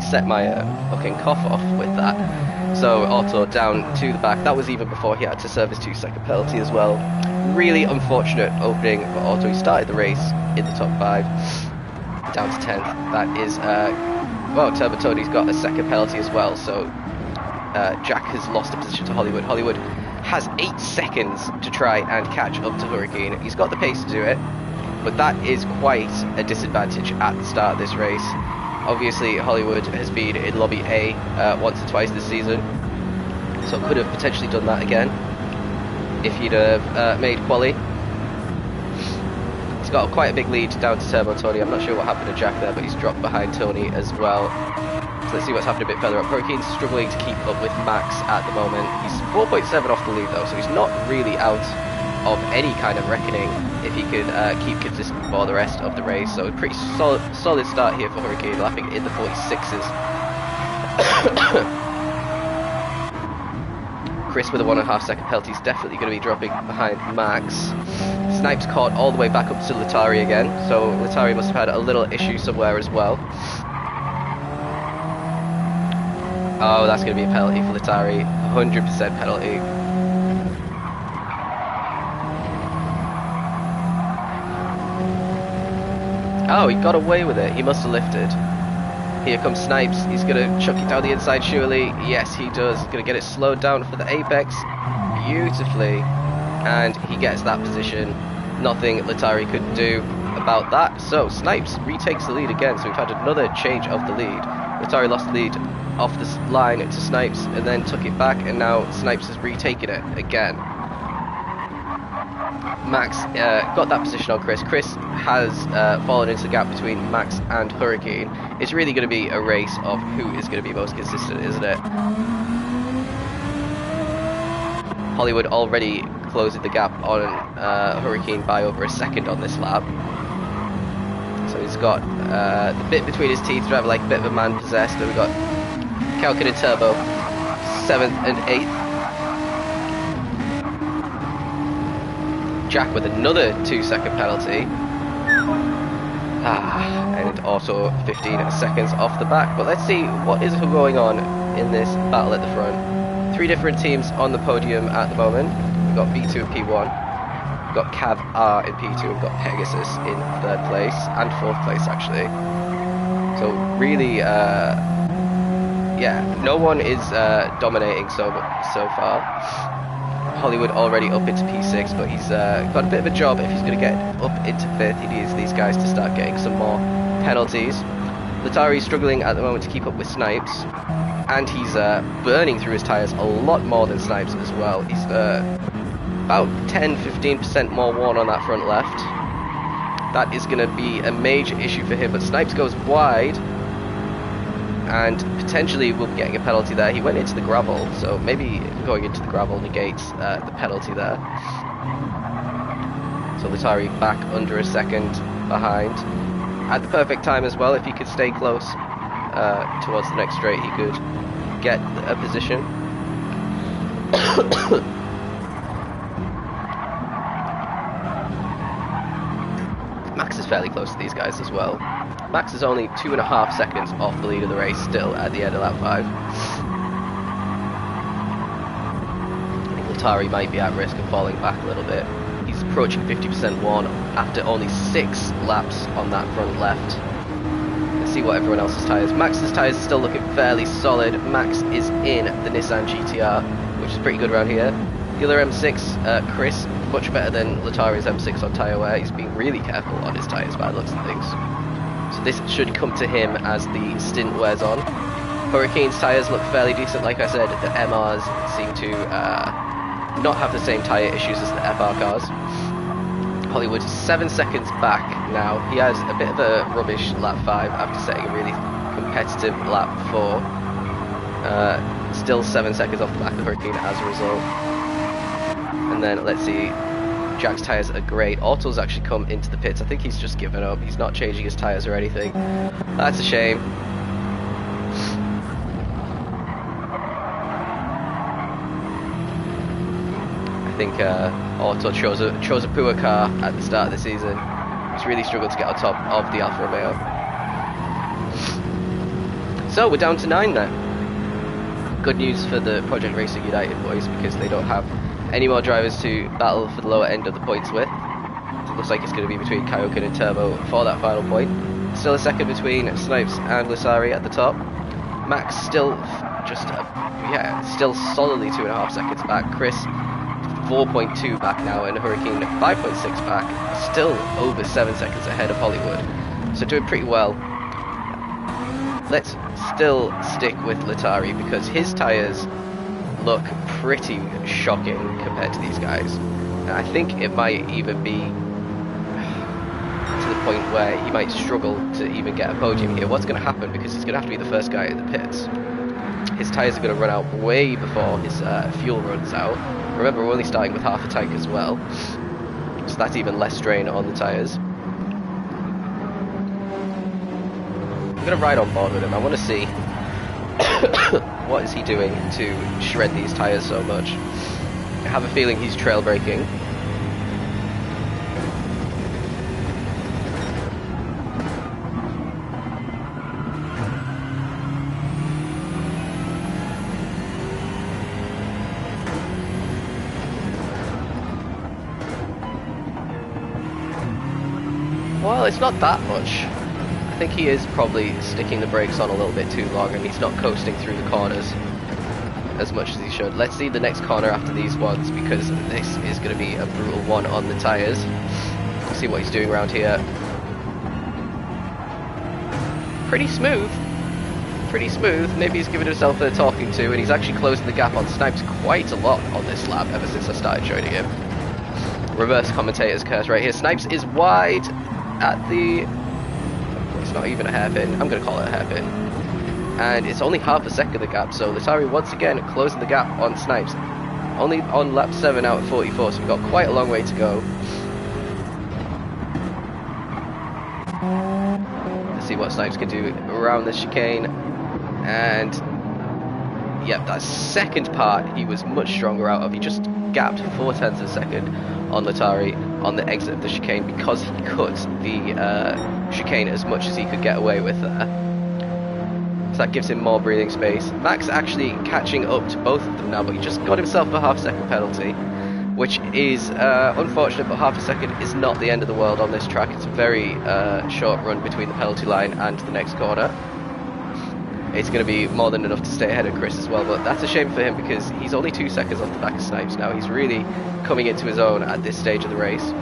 he set my fucking cough off with that. So Otto down to the back. That was even before he had to serve his 2-second penalty as well. Really unfortunate opening for Otto. He started the race in the top 5, down to 10th. That is, well, Turbo Tony's got a second penalty as well, so Jack has lost a position to Hollywood. Hollywood has 8 seconds to try and catch up to Hurricane. He's got the pace to do it, but that is quite a disadvantage at the start of this race. Obviously, Hollywood has been in Lobby A once or twice this season, so could have potentially done that again if he'd have made quali. He's got quite a big lead down to Turbo Tony. I'm not sure what happened to Jack there, but he's dropped behind Tony as well. So let's see what's happening a bit further up. Hurricane's struggling to keep up with Max at the moment. He's 4.7 off the lead though, so he's not really out of any kind of reckoning if he can keep consistent for the rest of the race. So a pretty solid start here for Hurricane, lapping in the 46s. Chris with a 1.5 second penalty is definitely going to be dropping behind Max. Snipes caught all the way back up to Latari again, so Latari must have had a little issue somewhere as well. Oh, that's going to be a penalty for Latari, 100% penalty. Oh, he got away with it. He must have lifted. Here comes Snipes. He's going to chuck it down the inside, surely. Yes, he does. He's going to get it slowed down for the apex beautifully. And he gets that position. Nothing Latari could do about that. So, Snipes retakes the lead again. So, we've had another change of the lead. Latari lost the lead off the line to Snipes and then took it back. And now Snipes has retaken it again. Max got that position on Chris. Chris has fallen into the gap between Max and Hurricane. It's really going to be a race of who is going to be most consistent, isn't it? Hollywood already closing the gap on Hurricane by over a second on this lap. So he's got the bit between his teeth to have like a bit of a man possessed. And we've got Calkin and Turbo 7th and 8th. Jack with another 2-second penalty. And also 15 seconds off the back. But let's see what is going on in this battle at the front. 3 different teams on the podium at the moment. We've got B2 and P1. We've got Cav R in P2. We've got Pegasus in 3rd place and 4th place actually. So really, yeah, no one is dominating so far. Hollywood already up into P6, but he's got a bit of a job if he's going to get up into 5th. He needs these guys to start getting some more penalties. Latari's struggling at the moment to keep up with Snipes, and he's burning through his tyres a lot more than Snipes as well. He's about 10-15% more worn on that front left. That is going to be a major issue for him, but Snipes goes wide, and potentially will be getting a penalty there. He went into the gravel, so maybe going into the gravel negates the penalty there. So Latari back under a second behind. At the perfect time as well. If he could stay close towards the next straight, he could get a position. Max is fairly close to these guys as well. Max is only 2.5 seconds off the lead of the race still at the end of lap 5. I think Latari might be at risk of falling back a little bit. He's approaching 50% worn after only 6 laps on that front left. Let's see what everyone else's tyres. Max's tyres are still looking fairly solid. Max is in the Nissan GTR, which is pretty good around here. The other M6, Chris, much better than Latari's M6 on tyre wear. He's being really careful on his tyres by the looks of things. So this should come to him as the stint wears on. Hurricane's tyres look fairly decent, like I said. The MRs seem to not have the same tyre issues as the FR cars. Hollywood 7 seconds back now. He has a bit of a rubbish lap 5 after setting a really competitive lap 4. Still 7 seconds off the back of Hurricane as a result. And then let's see. Jack's tyres are great. Otto's actually come into the pits. I think he's just given up. He's not changing his tyres or anything. That's a shame. I think Otto chose a poor car at the start of the season. He's really struggled to get on top of the Alfa Romeo. So we're down to 9 now. Good news for the Project Racing United boys, because they don't have any more drivers to battle for the lower end of the points with. It looks like it's going to be between Kaioken and Turbo for that final point. Still a second between Snipes and Lasari at the top. Max still still solidly 2.5 seconds back. Chris 4.2 back now, and Hurricane 5.6 back. Still over 7 seconds ahead of Hollywood. So doing pretty well. Let's still stick with Latari, because his tyres look pretty shocking compared to these guys. And I think it might even be to the point where he might struggle to even get a podium here. What's going to happen, because he's going to have to be the first guy in the pits. His tyres are going to run out way before his fuel runs out. Remember, we're only starting with half a tank as well, so that's even less strain on the tyres. I'm going to ride on board with him. I want to see what is he doing to shred these tyres so much. I have a feeling he's trail braking. Well, it's not that much. I think he is probably sticking the brakes on a little bit too long, and he's not coasting through the corners as much as he should. Let's see the next corner after these ones, because this is going to be a brutal one on the tyres. See what he's doing around here. Pretty smooth. Pretty smooth. Maybe he's giving himself a talking to, and he's actually closing the gap on Snipes quite a lot on this lap ever since I started showing him. Reverse commentator's curse right here. Snipes is wide at the... It's not even a hairpin. I'm going to call it a hairpin. And it's only half a second the gap, so Latari once again closing the gap on Snipes. Only on lap 7 out of 44, so we've got quite a long way to go. Let's see what Snipes can do around the chicane. And yep, that second part he was much stronger out of. He just gapped 0.4 of a second on Latari on the exit of the chicane, because he cut the chicane as much as he could get away with there. So that gives him more breathing space. Max actually catching up to both of them now, but he just got himself a half-second penalty, which is unfortunate, but half a second is not the end of the world on this track. It's a very short run between the penalty line and the next corner. It's going to be more than enough to stay ahead of Chris as well, but that's a shame for him, because he's only 2 seconds off the back of Snipes now. He's really coming into his own at this stage of the race.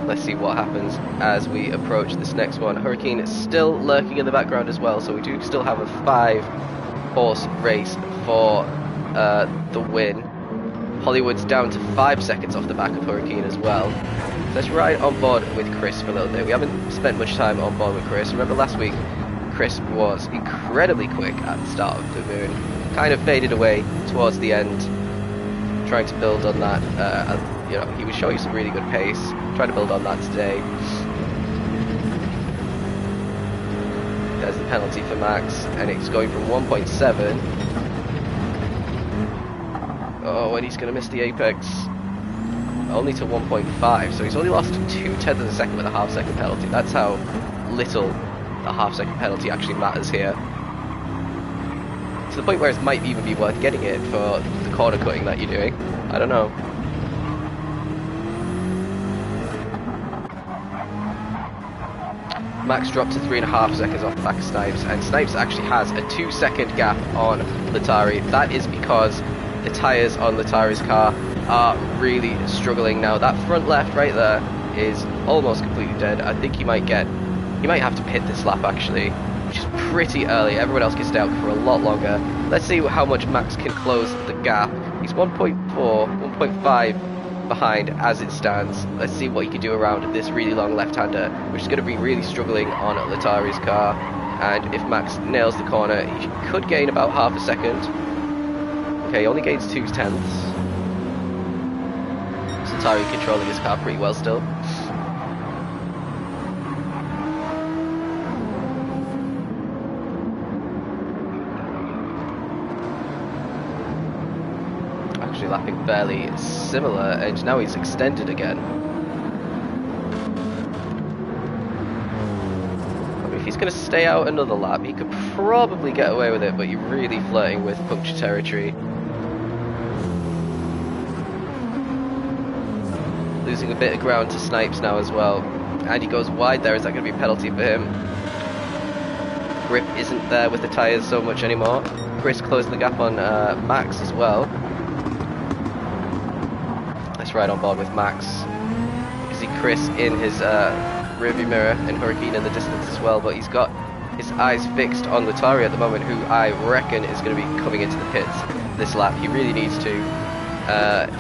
Let's see what happens as we approach this next one. Hurricane is still lurking in the background as well, so we do still have a 5-horse race for the win. Hollywood's down to 5 seconds off the back of Hurricane as well. So let's ride on board with Chris for a little bit. We haven't spent much time on board with Chris. Remember last week, Chris was incredibly quick at the start of the moon. Kind of faded away towards the end, trying to build on that. You know, he was showing some really good pace. Trying to build on that today. There's the penalty for Max, and it's going from 1.7. Oh, and he's going to miss the apex. Only to 1.5, so he's only lost 0.2 of a second with a half-second penalty. That's how little the half-second penalty actually matters here. To the point where it might even be worth getting it for the corner cutting that you're doing. I don't know. Max dropped to 3.5 seconds off the back of Snipes, and Snipes actually has a 2-second gap on Latari. That is because the tyres on Latari's car are really struggling now. That front left right there is almost completely dead. I think he might have to pit this lap actually, which is pretty early. Everyone else gets down for a lot longer. Let's see how much Max can close the gap. He's 1.4, 1.5 behind as it stands. Let's see what he can do around this really long left-hander, which is going to be really struggling on Latari's car. And if Max nails the corner, he could gain about half a second. Okay, he only gains 0.2. Latari controlling his car pretty well still. Actually lapping barely similar, and now he's extended again. I mean, if he's going to stay out another lap, he could probably get away with it, but you're really flirting with puncture territory. Losing a bit of ground to Snipes now as well. And he goes wide there. Is that going to be a penalty for him? Grip isn't there with the tyres so much anymore. Chris closed the gap on Max as well. Let's ride on board with Max. You can see Chris in his rearview mirror and Hurricane in the distance as well, but he's got his eyes fixed on Latari at the moment, who I reckon is going to be coming into the pits this lap. He really needs to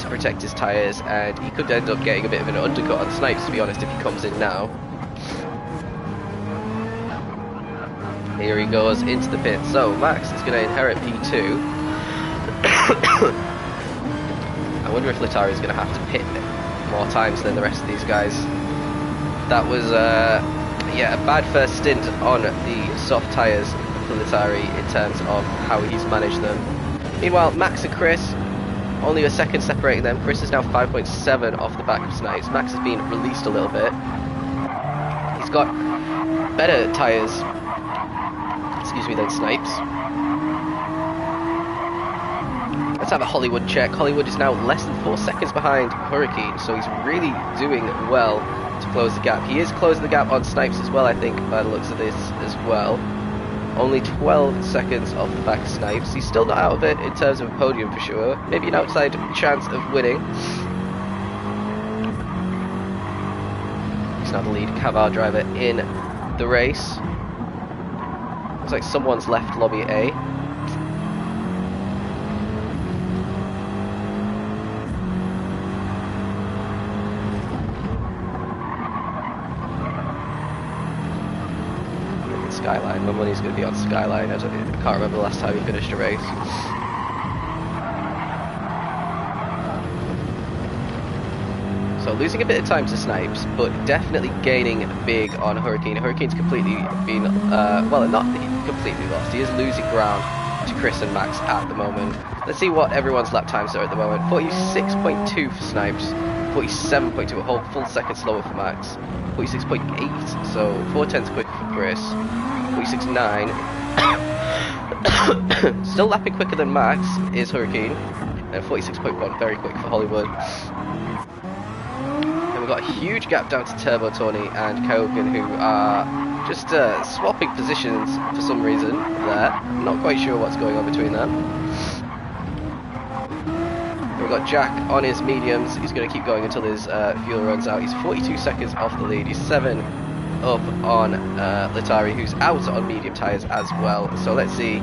protect his tyres, and he could end up getting a bit of an undercut on Snipes, to be honest, if he comes in now. Here he goes into the pit. So Max is going to inherit P2. I wonder if Latari is going to have to pit more times than the rest of these guys. That was yeah, a bad first stint on the soft tyres for Latari in terms of how he's managed them. Meanwhile, Max and Chris, only a second separating them. Chris is now 5.7 off the back of Snipes. Max has been released a little bit. He's got better tyres, excuse me, than Snipes. Let's have a Hollywood check. Hollywood is now less than 4 seconds behind Hurricane, so he's really doing well to close the gap. He is closing the gap on Snipes as well, I think, by the looks of this as well. Only 12 seconds off the back of Snipes. He's still not out of it in terms of a podium for sure. Maybe an outside chance of winning. He's now the lead Cavar driver in the race. Looks like someone's left lobby A. Skyline. My money's going to be on Skyline. I can't remember the last time he finished a race. So losing a bit of time to Snipes, but definitely gaining big on Hurricane. Hurricane's completely been, well, not completely lost. He is losing ground to Chris and Max at the moment. Let's see what everyone's lap times are at the moment. 46.2 for Snipes, 47.2, a whole full second slower for Max. 46.8, so 4/10 quicker for Chris. 46.9. Still lapping quicker than Max is Hurricane. And 46.1, very quick for Hollywood. And we've got a huge gap down to Turbo Tony and Kogan, who are just swapping positions for some reason there. Not quite sure what's going on between them. We've got Jack on his mediums. He's going to keep going until his fuel runs out. He's 42 seconds off the lead. He's 7 up on Latari, who's out on medium tyres as well. So let's see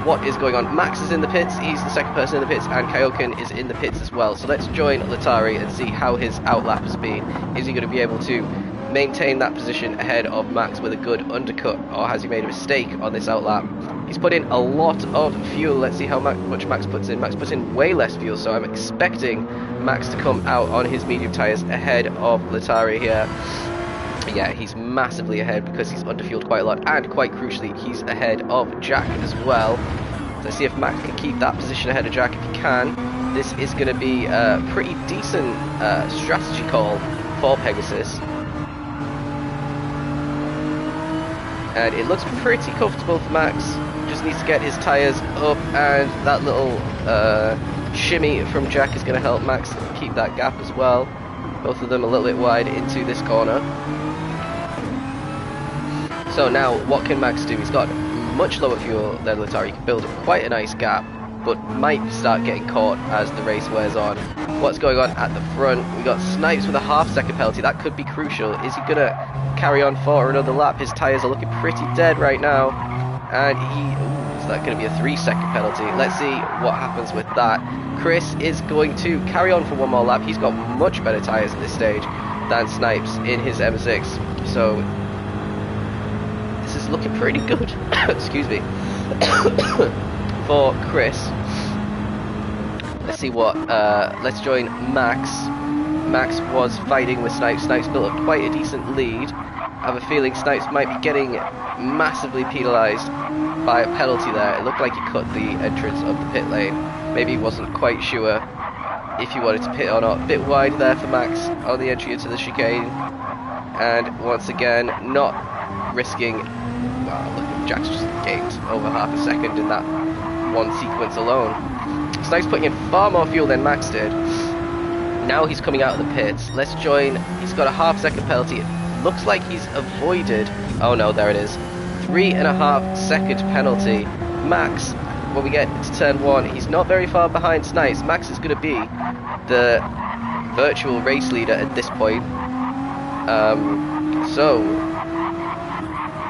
what is going on. Max is in the pits. He's the second person in the pits, and Kaioken is in the pits as well. So let's join Latari and see how his outlap has been. Is he going to be able to maintain that position ahead of Max with a good undercut, or has he made a mistake on this outlap? He's put in a lot of fuel. Let's see how much Max puts in. Max puts in way less fuel, so I'm expecting Max to come out on his medium tyres ahead of Latari here. Yeah, he's massively ahead because he's underfueled quite a lot, and quite crucially, he's ahead of Jack as well. So let's see if Max can keep that position ahead of Jack. If he can, this is going to be a pretty decent strategy call for Pegasus. And it looks pretty comfortable for Max. Just needs to get his tyres up, and that little shimmy from Jack is going to help Max keep that gap as well. Both of them a little bit wide into this corner. So now, what can Max do? He's got much lower fuel than Latari. He can build quite a nice gap, but might start getting caught as the race wears on. What's going on at the front? We got Snipes with a half-second penalty. That could be crucial. Is he going to carry on for another lap? His tyres are looking pretty dead right now. And is that going to be a 3-second penalty? Let's see what happens with that. Chris is going to carry on for one more lap. He's got much better tyres at this stage than Snipes in his M6. So this is looking pretty good. Excuse me. For Chris. Let's see what, let's join Max. Max was fighting with Snipes. Snipes built up quite a decent lead. I have a feeling Snipes might be getting massively penalised by a penalty there. It looked like he cut the entrance of the pit lane. Maybe he wasn't quite sure if he wanted to pit or not. A bit wide there for Max on the entry into the chicane. And once again, not risking... Well, look at Jack's just gained over half a second in that one sequence alone. Snipes putting in far more fuel than Max did. Now he's coming out of the pits. Let's join. He's got a half-second penalty. It looks like he's avoided... Oh no, there it is. 3.5-second penalty. Max, when we get to turn 1, he's not very far behind Snipes. Max is going to be the virtual race leader at this point.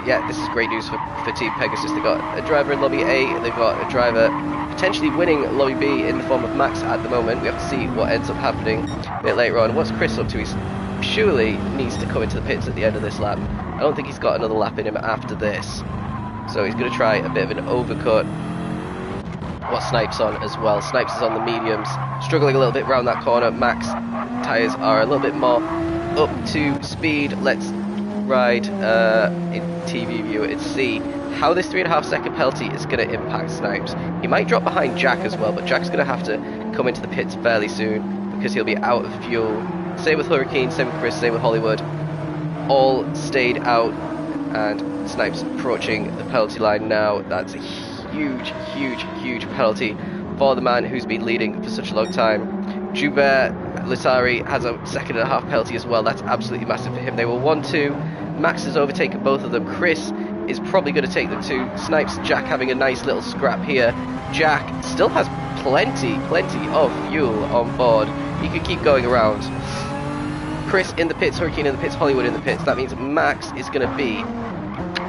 Yeah, this is great news for Team Pegasus. They've got a driver in Lobby A, they've got a driver potentially winning Lobby B in the form of Max at the moment. We have to see what ends up happening a bit later on. What's Chris up to? He's surely needs to come into the pits at the end of this lap. I don't think he's got another lap in him after this. So he's going to try a bit of an overcut. What Snipes on as well. Snipes is on the mediums, struggling a little bit around that corner. Max tyres are a little bit more up to speed. Let's ride in TV view and see how this 3.5-second penalty is going to impact Snipes. He might drop behind Jack as well, but Jack's going to have to come into the pits fairly soon because he'll be out of fuel. Same with Hurricane, same with Chris, same with Hollywood. All stayed out, and Snipes approaching the penalty line now. That's a huge, huge, huge penalty for the man who's been leading for such a long time. Joubert Latari has a 2.5 penalty as well. That's absolutely massive for him. They were 1-2. Max has overtaken both of them. Chris is probably going to take them too. Snipes, Jack having a nice little scrap here. Jack still has plenty of fuel on board. He could keep going around. Chris in the pits, Hurricane in the pits, Hollywood in the pits. That means Max is going to be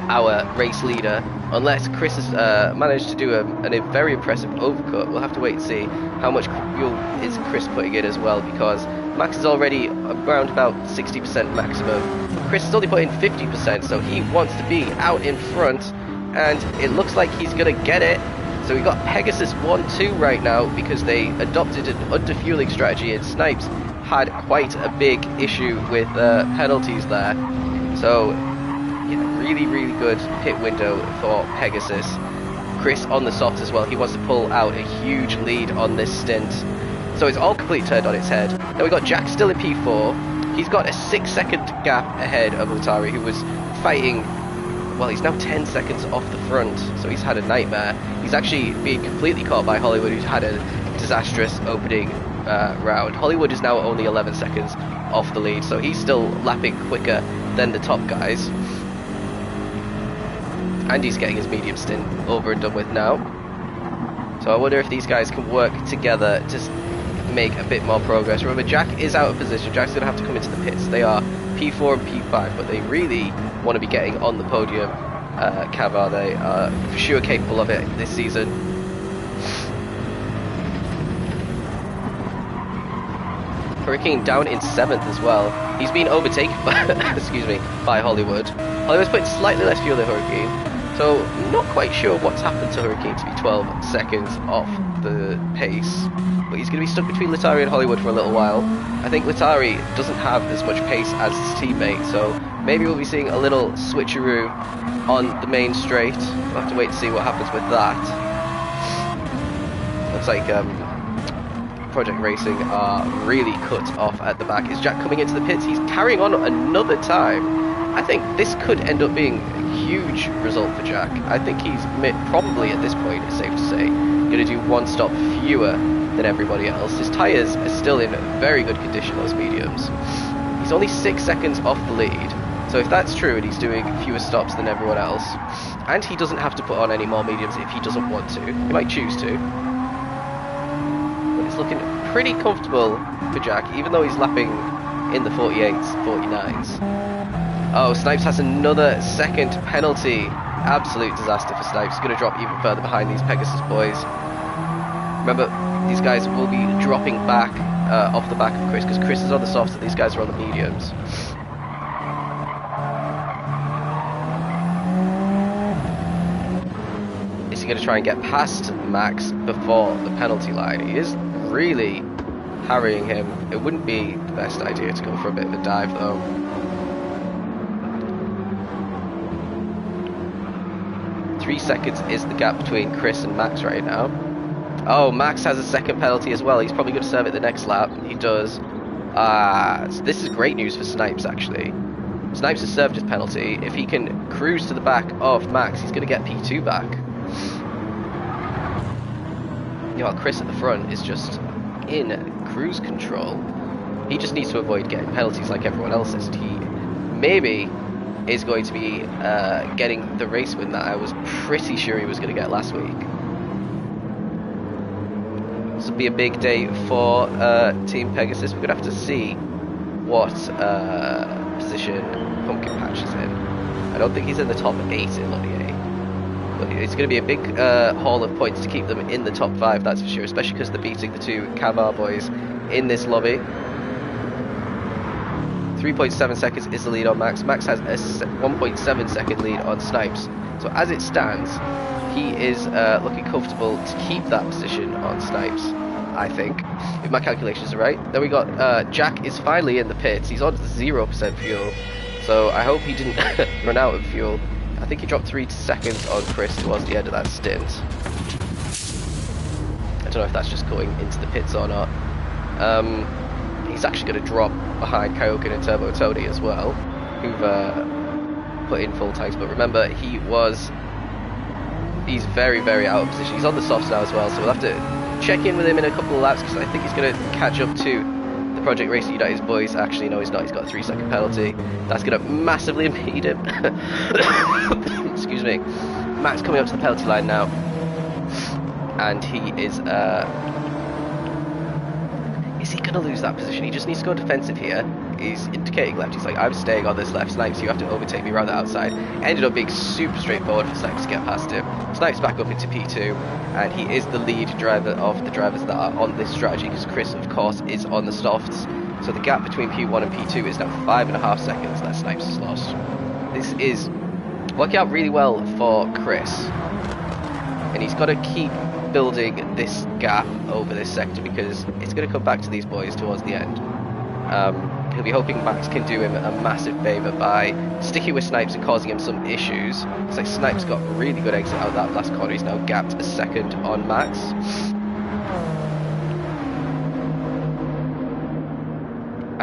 our race leader, unless Chris has managed to do a very impressive overcut. We'll have to wait and see how much fuel is Chris putting in as well, because Max is already around about 60% maximum. Chris has only put in 50%, so he wants to be out in front, and it looks like he's going to get it. So we've got Pegasus 1-2 right now because they adopted an under-fueling strategy, and Snipes had quite a big issue with penalties there. So yeah, really good pit window for Pegasus. Chris on the softs as well. He wants to pull out a huge lead on this stint. So it's all completely turned on its head. Now we've got Jack still in P4. He's got a 6-second gap ahead of Latari, who was fighting. Well, he's now 10 seconds off the front, so he's had a nightmare. He's actually being completely caught by Hollywood, who's had a disastrous opening round. Hollywood is now only 11 seconds off the lead, so he's still lapping quicker than the top guys. And he's getting his medium stint over and done with now. So I wonder if these guys can work together to make a bit more progress. Remember, Jack is out of position. Jack's going to have to come into the pits. They are P4 and P5, but they really want to be getting on the podium. Cav are they are for sure capable of it this season. Hurricane down in 7th as well. He's been overtaken by, excuse me, by Hollywood. Hollywood's putting slightly less fuel than Hurricane. So, not quite sure what's happened to Hurricane to be 12 seconds off the pace. But he's going to be stuck between Latari and Hollywood for a little while. I think Latari doesn't have as much pace as his teammate, so maybe we'll be seeing a little switcheroo on the main straight. We'll have to wait to see what happens with that. Looks like Project Racing are really cut off at the back. Is Jack coming into the pits? He's carrying on another time. I think this could end up being a huge result for Jack. I think he's probably at this point, it's safe to say, going to do one stop fewer than everybody else. His tyres are still in very good condition, those mediums. He's only 6 seconds off the lead. So if that's true and he's doing fewer stops than everyone else, and he doesn't have to put on any more mediums if he doesn't want to, he might choose to. But it's looking pretty comfortable for Jack, even though he's lapping in the 48s, 49s. Oh, Snipes has another second penalty. Absolute disaster for Snipes. He's going to drop even further behind these Pegasus boys. Remember, these guys will be dropping back off the back of Chris, because Chris is on the softs and these guys are on the mediums. Is he going to try and get past Max before the penalty line? He is really harrying him. It wouldn't be the best idea to go for a bit of a dive though. 3 seconds is the gap between Chris and Max right now. Oh, Max has a second penalty as well. He's probably going to serve it the next lap. He does. So this is great news for Snipes, actually. Snipes has served his penalty. If he can cruise to the back of Max, he's going to get P2 back. Meanwhile, Chris at the front is just in cruise control. He just needs to avoid getting penalties like everyone else is. He maybe is going to be getting the race win that I was pretty sure he was going to get last week. This will be a big day for Team Pegasus. We're going to have to see what position Pumpkin Patch is in. I don't think he's in the top 8 in Lobby A. But it's going to be a big haul of points to keep them in the top 5, that's for sure, especially because they're beating the two Cavar boys in this lobby. 3.7 seconds is the lead on Max. Max has a 1.7 second lead on Snipes. So as it stands, he is looking comfortable to keep that position on Snipes, I think, if my calculations are right. Then we got Jack is finally in the pits. He's on 0% fuel, so I hope he didn't run out of fuel. I think he dropped 3 seconds on Chris towards the end of that stint. I don't know if that's just going into the pits or not. He's actually going to drop behind Kyokin and Turbo Tony as well, who've put in full tanks. But remember, he's very, very out of position. He's on the softs now as well, so we'll have to check in with him in a couple of laps, because I think he's going to catch up to the Project Racing United's boys. Actually, no, he's not. He's got a 3-second penalty. That's going to massively impede him. Excuse me. Max coming up to the penalty line now, and he is he going to lose that position? He just needs to go defensive here. He's indicating left. He's like, I'm staying on this left. Snipes, you have to overtake me around the outside. Ended up being super straightforward for Snipes to get past him. Snipes back up into P2, and he is the lead driver of the drivers that are on this strategy, because Chris, of course, is on the softs. So the gap between P1 and P2 is now 5.5 seconds that Snipes has lost. This is working out really well for Chris, and he's got to keep building this gap over this sector, because it's going to come back to these boys towards the end. He'll be hoping Max can do him a massive favour by sticking with Snipes and causing him some issues. It's like Snipes got a really good exit out of that last corner. He's now gapped a second on Max.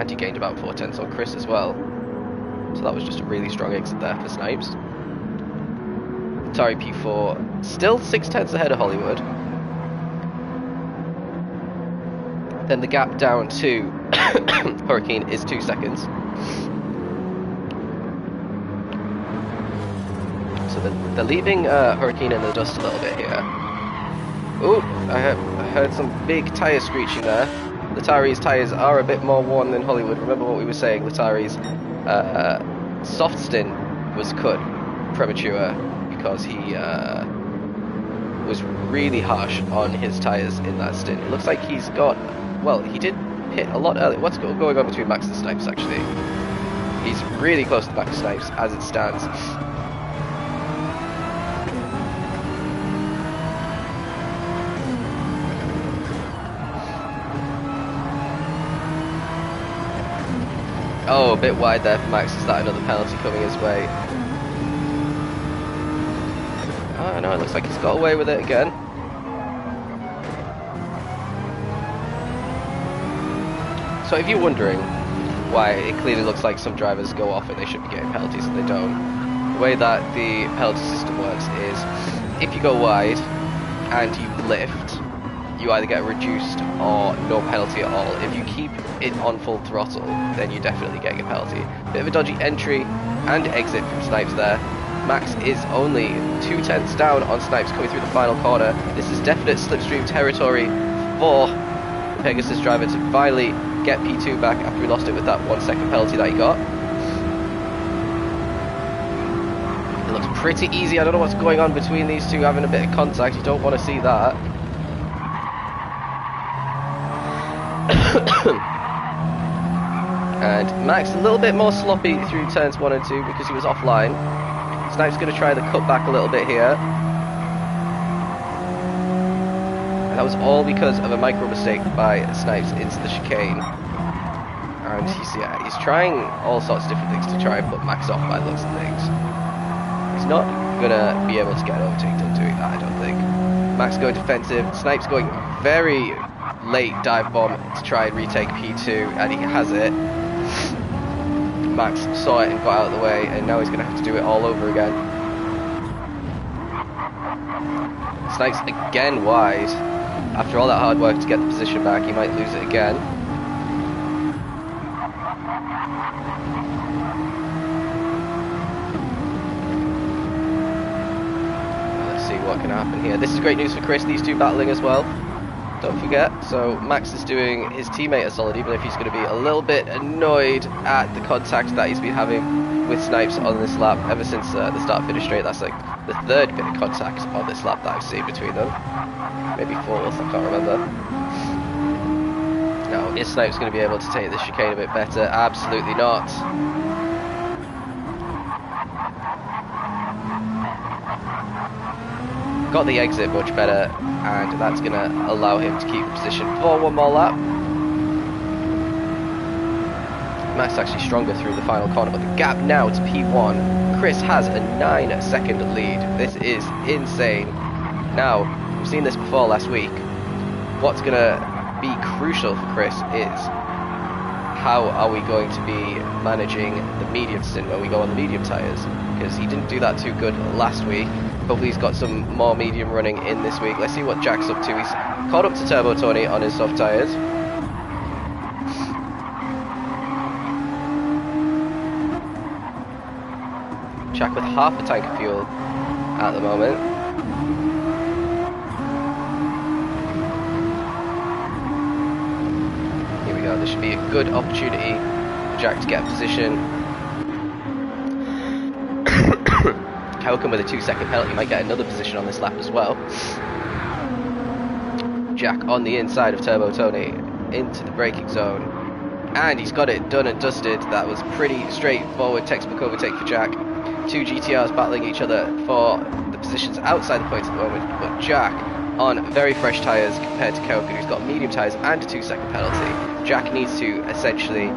And he gained about 4 tenths on Chris as well. So that was just a really strong exit there for Snipes. Atari P4 still 6 tenths ahead of Hollywood. Then the gap down to Hurricane is 2 seconds. So they're leaving Hurricane in the dust a little bit here. Oh, I heard some big tyre screeching there. Latari's tyres are a bit more worn than Hollywood. Remember what we were saying, Latari's soft stint was cut premature because he was really harsh on his tyres in that stint. It looks like he's got, well, he did hit a lot earlier. What's going on between Max and Snipes, actually? He's really close to the back of Snipes as it stands. Oh, a bit wide there for Max. Is that another penalty coming his way? Oh no, it looks like he's got away with it again. So if you're wondering why it clearly looks like some drivers go off and they should be getting penalties and they don't, the way that the penalty system works is if you go wide and you lift, you either get reduced or no penalty at all. If you keep it on full throttle, then you're definitely getting a penalty. Bit of a dodgy entry and exit from Snipes there. Max is only 2 tenths down on Snipes coming through the final corner. This is definite slipstream territory for the Pegasus driver to finally get P2 back after he lost it with that 1 second penalty that he got. It looks pretty easy. I don't know what's going on between these two having a bit of contact. You don't want to see that. And Max a little bit more sloppy through turns 1 and 2 because he was offline. Snipes going to try the cut back a little bit here. And that was all because of a micro mistake by Snipes into the chicane. And he's trying all sorts of different things to try and put Max off by the looks of things. He's not going to be able to get an overtake done doing that, I don't think. Max going defensive. Snipes going very late dive bomb to try and retake P2, and he has it. Max saw it and got out of the way, and now he's going to have to do it all over again. Snipes again wide. After all that hard work to get the position back, he might lose it again. Let's see what can happen here. This is great news for Chris, these two battling as well. Don't forget. So Max is doing his teammate a solid, even if he's going to be a little bit annoyed at the contact that he's been having with Snipes on this lap ever since the start-finish straight. That's like the third bit of contact on this lap that I've seen between them. Maybe fourth, I can't remember. Now, is Snipes going to be able to take this chicane a bit better? Absolutely not. Got the exit much better, and that's going to allow him to keep the position for one more lap. Max actually stronger through the final corner, but the gap now to P1. Chris has a 9-second lead. This is insane. Now, we've seen this before last week. What's going to be crucial for Chris is how are we going to be managing the medium stint when we go on the medium tyres, because he didn't do that too good last week. Hopefully he's got some more medium running in this week. Let's see what Jack's up to. He's caught up to Turbo Tony on his soft tyres. Jack with half a tank of fuel at the moment. Here we go. This should be a good opportunity for Jack to get a position. Catelunya with a 2-second penalty might get another position on this lap as well. Jack on the inside of Turbo Tony into the braking zone, and he's got it done and dusted. That was pretty straightforward textbook overtake for Jack. Two GTRs battling each other for the positions outside the points at the moment, but Jack on very fresh tyres compared to Catelunya, who's got medium tyres and a 2-second penalty. Jack needs to essentially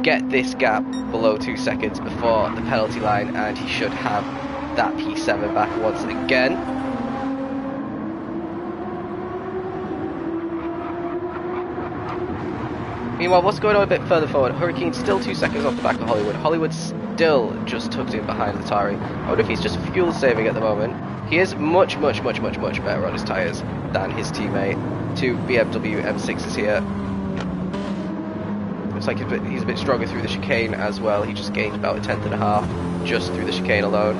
get this gap below 2 seconds before the penalty line, and he should have that P7 back once again. Meanwhile, what's going on a bit further forward? Hurricane still 2 seconds off the back of Hollywood. Hollywood still just tucked in behind Latari. I wonder if he's just fuel saving at the moment. He is much better on his tyres than his teammate. Two BMW M6s here. Looks like he's a bit stronger through the chicane as well. He just gained about a 10.5 just through the chicane alone.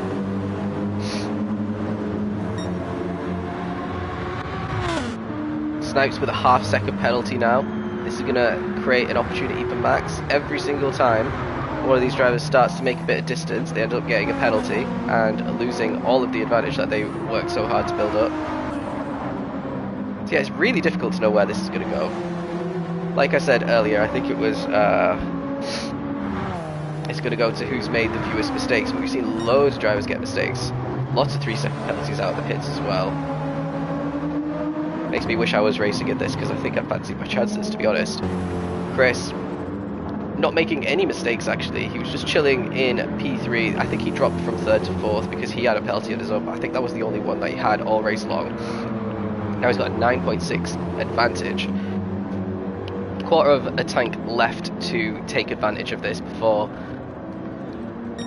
Snipes with a half-second penalty now. This is going to create an opportunity for Max. Every single time one of these drivers starts to make a bit of distance, they end up getting a penalty and losing all of the advantage that they worked so hard to build up. So yeah, it's really difficult to know where this is going to go. Like I said earlier, I think it was it's going to go to who's made the fewest mistakes, but we've seen loads of drivers get mistakes. Lots of 3-second penalties out of the pits as well. Makes me wish I was racing at this, because I think I fancy my chances, to be honest. Chris, not making any mistakes actually. He was just chilling in P3. I think he dropped from 3rd to 4th because he had a penalty of his own, but I think that was the only one that he had all race long. Now he's got a 9.6 advantage. Quarter of a tank left to take advantage of this before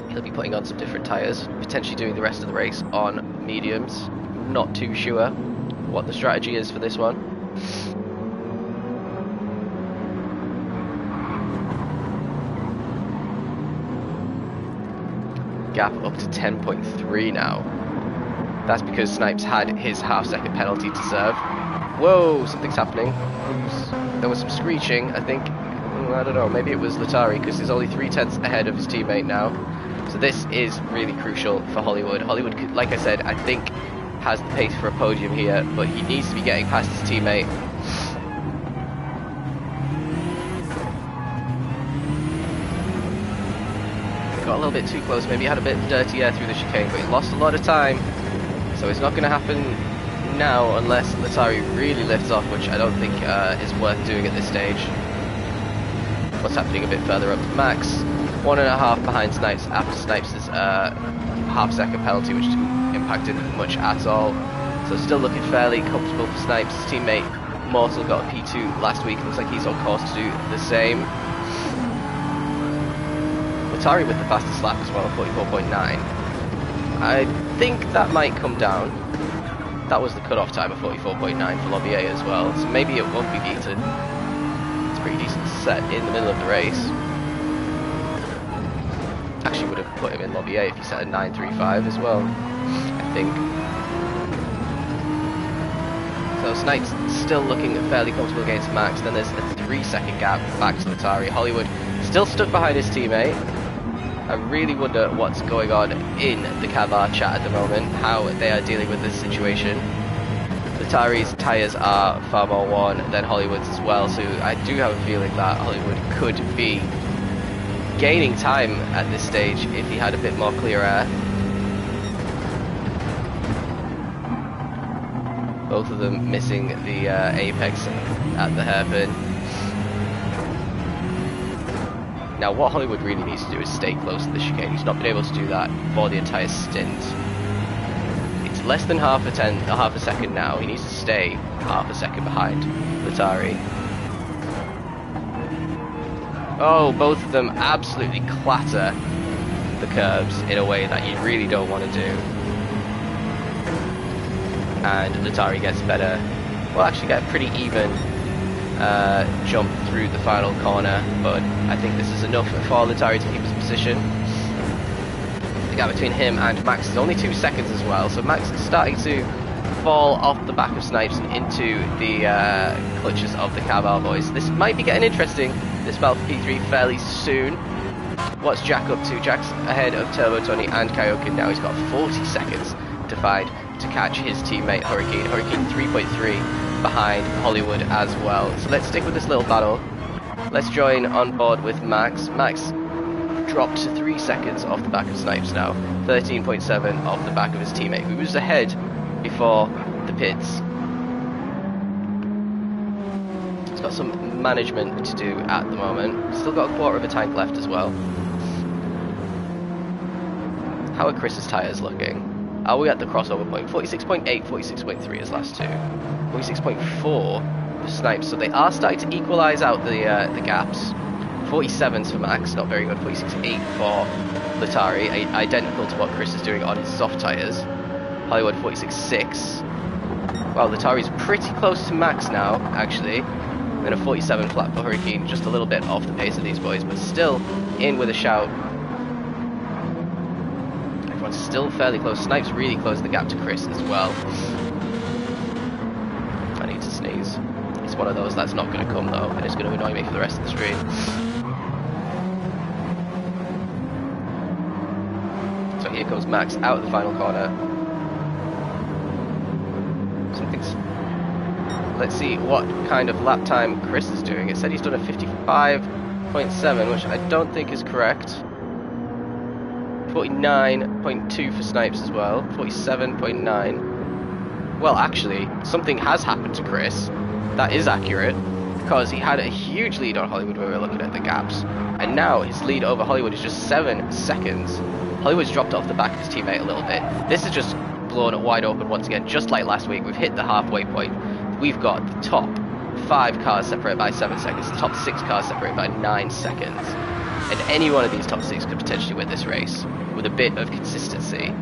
he'll be putting on some different tyres, potentially doing the rest of the race on mediums. Not too sure what the strategy is for this one. Gap up to 10.3 now. That's because Snipes had his half-second penalty to serve. Whoa, something's happening. Oops. There was some screeching, I think. I don't know, maybe it was Latari, because he's only 3/10 ahead of his teammate now. So this is really crucial for Hollywood. Hollywood, like I said, I think has the pace for a podium here, but he needs to be getting past his teammate. Got a little bit too close, maybe had a bit dirty air through the chicane, but he lost a lot of time. So it's not going to happen now unless Latari really lifts off, which I don't think is worth doing at this stage. What's happening a bit further up? Max, 1.5 behind Snipes after Snipes' half-second penalty, which didn't impact him much at all. So So still looking fairly comfortable for Snipes. His teammate Mortal got a P2 last week. Looks like he's on course to do the same. Atari with the fastest lap as well, 44.9. I think that might come down. That was the cut-off time of 44.9 for Lobby A as well, so maybe it won't be beaten. It's pretty decent set in the middle of the race. Actually would have put him in Lobby A if he set a 9.35 as well, I think. So Snipes still looking fairly comfortable against Max. Then there's a 3-second gap back to Atari. Hollywood still stuck behind his teammate. I really wonder what's going on in the Cavar chat at the moment, how they are dealing with this situation. Atari's tyres are far more worn than Hollywood's as well, so I do have a feeling that Hollywood could be gaining time at this stage if he had a bit more clear air. Both of them missing the apex at the hairpin. Now what Hollywood really needs to do is stay close to the chicane. He's not been able to do that for the entire stint. It's less than half a second now. He needs to stay half a second behind Atari. Oh, both of them absolutely clatter the curbs in a way that you really don't want to do. And Atari gets better, well actually get a pretty even jump through the final corner, but I think this is enough for Atari to keep his position. The gap between him and Max is only 2 seconds as well, so Max is starting to fall off the back of Snipes and into the clutches of the Cavar boys. This might be getting interesting, this battle for P3 fairly soon. What's Jack up to? Jack's ahead of Turbo Tony and Kyokin now. He's got 40 seconds to fight to catch his teammate Hurricane. Hurricane 3.3 behind Hollywood as well. So let's stick with this little battle. Let's join on board with Max. Max dropped to 3 seconds off the back of Snipes now. 13.7 off the back of his teammate, who was ahead before the pits. He's got some management to do at the moment. Still got a quarter of a tank left as well. How are Chris's tyres looking? Are we at the crossover point? 46.8, 46.3 his last two. 46.4 for Snipes, so they are starting to equalise out the gaps. 47s for Max, not very good. 46.8 for Latari, identical to what Chris is doing on his soft tyres. Hollywood 46.6. Wow, Latari's pretty close to Max now, actually. And then a 47 flat for Hurricane, just a little bit off the pace of these boys, but still in with a shout. Everyone's still fairly close. Snipes really closed the gap to Chris as well. I need to sneeze. It's one of those that's not going to come though, and it's going to annoy me for the rest of the stream. So here comes Max out of the final corner. Let's see what kind of lap time Chris is doing. It said he's done a 55.7, which I don't think is correct. 49.2 for Snipes as well. 47.9. Well, actually, something has happened to Chris. That is accurate, because he had a huge lead on Hollywood when we were looking at the gaps. And now his lead over Hollywood is just 7 seconds. Hollywood's dropped off the back of his teammate a little bit. This is just blown it wide open once again, just like last week. We've hit the halfway point. We've got the top 5 cars separated by 7 seconds, the top 6 cars separated by 9 seconds. And any one of these top 6 could potentially win this race with a bit of consistency.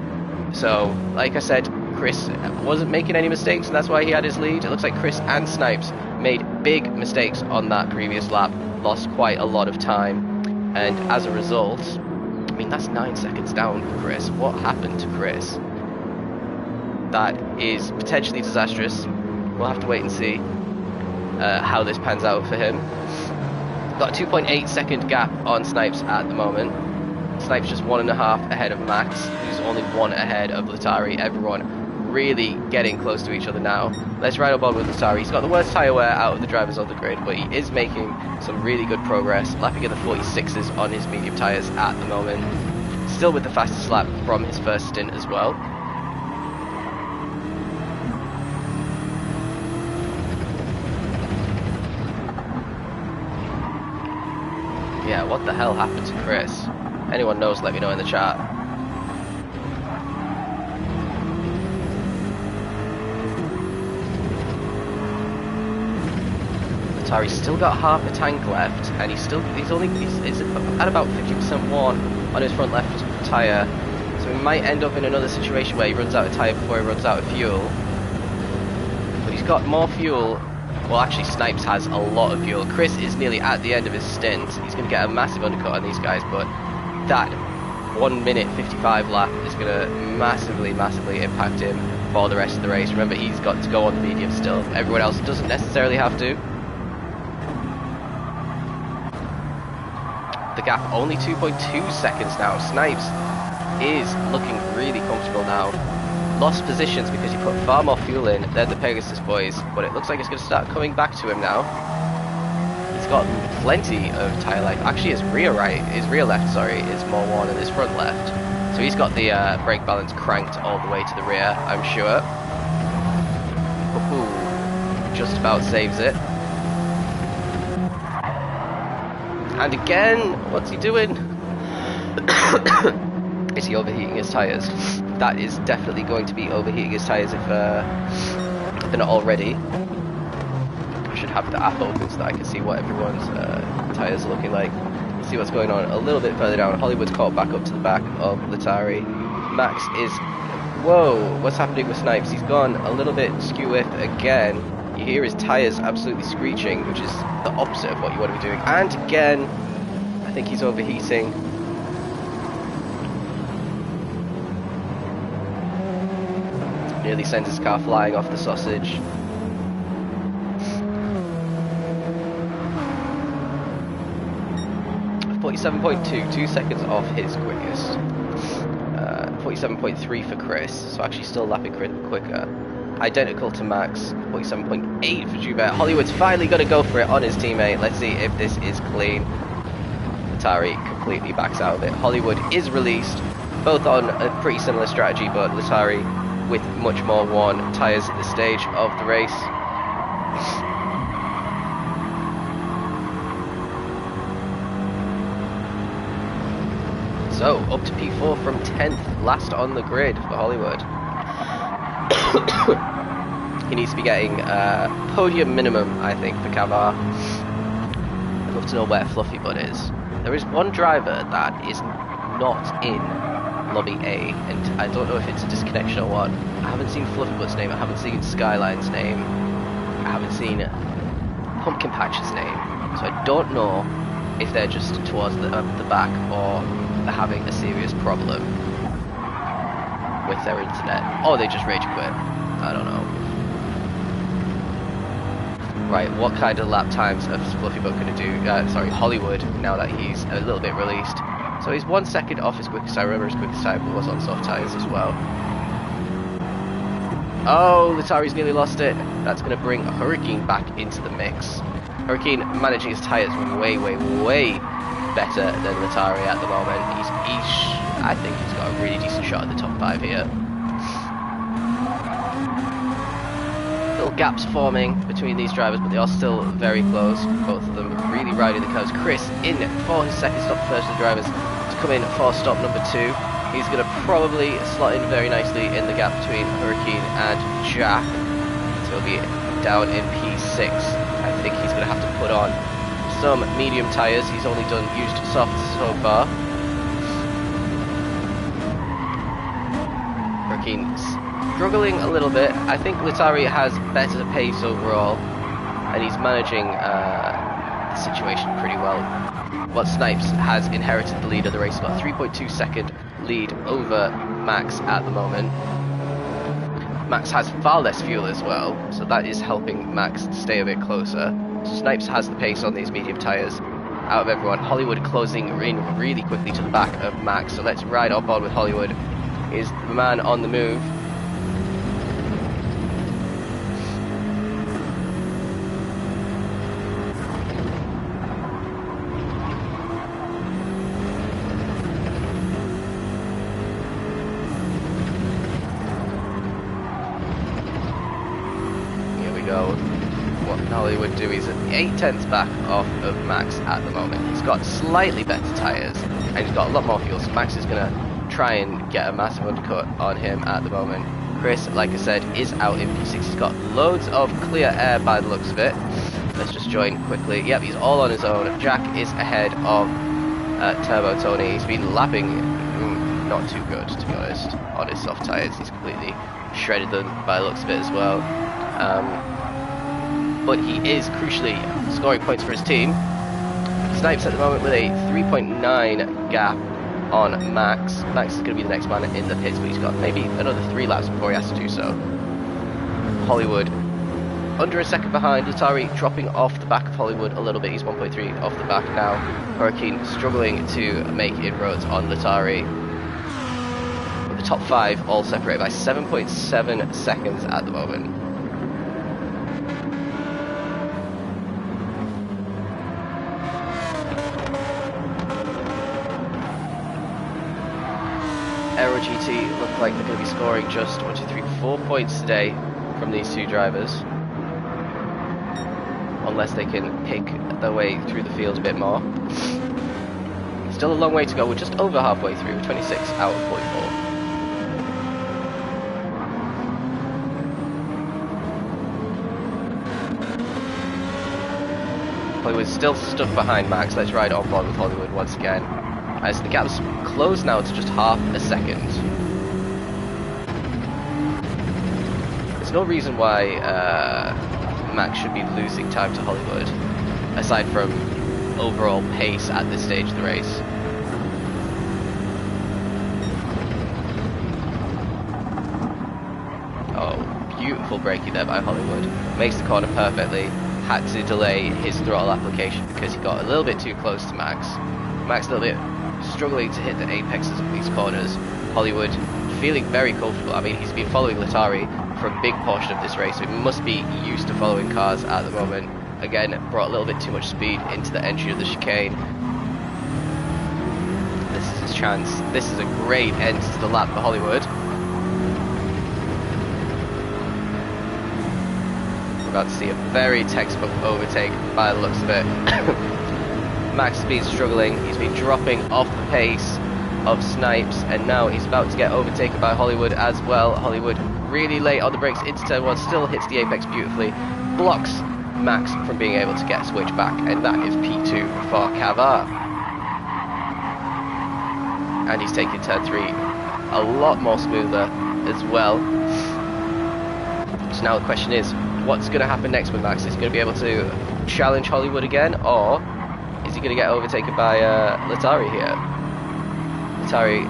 So, like I said, Chris wasn't making any mistakes, and that's why he had his lead. It looks like Chris and Snipes made big mistakes on that previous lap, lost quite a lot of time, and as a result, I mean, that's 9 seconds down for Chris. What happened to Chris? That is potentially disastrous. We'll have to wait and see how this pans out for him. Got a 2.8 second gap on Snipes at the moment. Snipes just 1.5 ahead of Max, who's only 1 ahead of Latari. Everyone really getting close to each other now. Let's ride on board with Latari. He's got the worst tyre wear out of the drivers on the grid, but he is making some really good progress, lapping in the 46s on his medium tyres at the moment. Still with the fastest lap from his first stint as well. Yeah, what the hell happened to Chris? Anyone knows, let me know in the chat. Latari's still got half a tank left, and he's at about 50% worn on his front left tyre. So he might end up in another situation where he runs out of tyre before he runs out of fuel. But he's got more fuel. Well, actually, Snipes has a lot of fuel. Chris is nearly at the end of his stint. He's going to get a massive undercut on these guys, but that 1 minute 55 lap is going to massively impact him for the rest of the race. Remember, he's got to go on the medium still. Everyone else doesn't necessarily have to. The gap only 2.2 seconds now. Snipes is looking really comfortable now. Lost positions because he put far more fuel in than the Pegasus boys, but it looks like it's going to start coming back to him now. He's got plenty of tyre life. Actually, his rear left, is more worn than his front left. So he's got the brake balance cranked all the way to the rear, I'm sure. Ooh, just about saves it. And again, what's he doing? Is he overheating his tyres? That is definitely going to be overheating his tyres if they're not already. I should have the app open so that I can see what everyone's tyres are looking like. See what's going on a little bit further down. Hollywood's caught back up to the back of Latari. Max is... Whoa, what's happening with Snipes? He's gone a little bit skew-whipped again. You hear his tyres absolutely screeching, which is the opposite of what you want to be doing. And again, I think he's overheating. Nearly sends his car flying off the sausage. .2, 2 seconds off his quickest. 47.3 for Chris, so actually still lapping quicker. Identical to Max, 47.8 for Joubert. Hollywood's finally going to go for it on his teammate. Let's see if this is clean. Latari completely backs out of it. Hollywood is released, both on a pretty similar strategy, but Latari with much more worn tyres at this stage of the race. So, up to P4 from 10th, last on the grid for Hollywood. He needs to be getting podium minimum, I think, for Cavar. I'd love to know where Fluffy Bud is. There is one driver that is not in Lobby A, and I don't know if it's a disconnection or what. I haven't seen Fluffy Bud's name, I haven't seen Skyline's name, I haven't seen Pumpkin Patch's name, so I don't know if they're just towards the back or they're having a serious problem with their internet, or they just rage quit. I don't know. Right, what kind of lap times is Fluffy Bud going to do? Hollywood, now that he's a little bit released. So he's 1 second off his quickest time. Remember, his quickest time was on soft tyres as well. Oh, Latari's nearly lost it. That's going to bring Hurricane back into the mix. Hurricane managing his tyres way better than Latari at the moment. I think he's got a really decent shot at the top 5 here. Little gaps forming between these drivers, but they are still very close. Both of them really riding the curves. Chris in for his second stop, first of the drivers to come in for stop number 2. He's going to probably slot in very nicely in the gap between Hurricane and Jack. So he'll be down in P6. I think he's going to have to put on some medium tyres. He's only used softs so far. Hurricane's struggling a little bit. I think Latari has better pace overall, and he's managing the situation pretty well. But Snipes has inherited the lead of the race, about 3.2 second lead over Max at the moment. Max has far less fuel as well, so that is helping Max stay a bit closer. Snipes has the pace on these medium tyres out of everyone. Hollywood closing in really quickly to the back of Max, so let's ride on board with Hollywood. Is the man on the move. Here we go. What can Hollywood do? He's 8/10 back off of Max at the moment. He's got slightly better tyres and he's got a lot more fuel, so Max is going to try and get a massive undercut on him at the moment. Chris, like I said, is out in P6. He's got loads of clear air by the looks of it. Let's just join quickly. Yep, he's all on his own. Jack is ahead of Turbo Tony. He's been lapping not too good, to be honest, on his soft tyres. He's completely shredded them by the looks of it as well. But he is crucially scoring points for his team. Snipes at the moment with a 3.9 gap on Max. Max is going to be the next man in the pits, but he's got maybe another 3 laps before he has to do so. Hollywood under a second behind. Latari dropping off the back of Hollywood a little bit. He's 1.3 off the back now. Hurricane struggling to make inroads on Latari. But the top 5 all separated by 7.7 seconds at the moment. Aero GT look like they're going to be scoring just 1, 2, 3, 4 points today from these 2 drivers, unless they can pick their way through the field a bit more. Still a long way to go. We're just over halfway through, 26 out of 44. Hollywood's still stuck behind Max. Let's ride on board with Hollywood once again, as the gap's closed now to just half a second. There's no reason why Max should be losing time to Hollywood, aside from overall pace at this stage of the race. Oh, beautiful braking there by Hollywood. Makes the corner perfectly. Had to delay his throttle application because he got a little bit too close to Max. Max a little bit struggling to hit the apexes of these corners. Hollywood feeling very comfortable. I mean, he's been following Latari for a big portion of this race, so he must be used to following cars at the moment. Again, brought a little bit too much speed into the entry of the chicane. This is his chance. This is a great end to the lap for Hollywood. We're about to see a very textbook overtake by the looks of it. Max has been struggling. He's been dropping off the pace of Snipes, and now he's about to get overtaken by Hollywood as well. Hollywood really late on the brakes into turn 1, still hits the apex beautifully, blocks Max from being able to get a switch back, and that is P2 for Cavar. And he's taking turn 3 a lot more smoother as well. So now the question is, what's going to happen next with Max? Is he going to be able to challenge Hollywood again, or is he going to get overtaken by Latari here? Latari,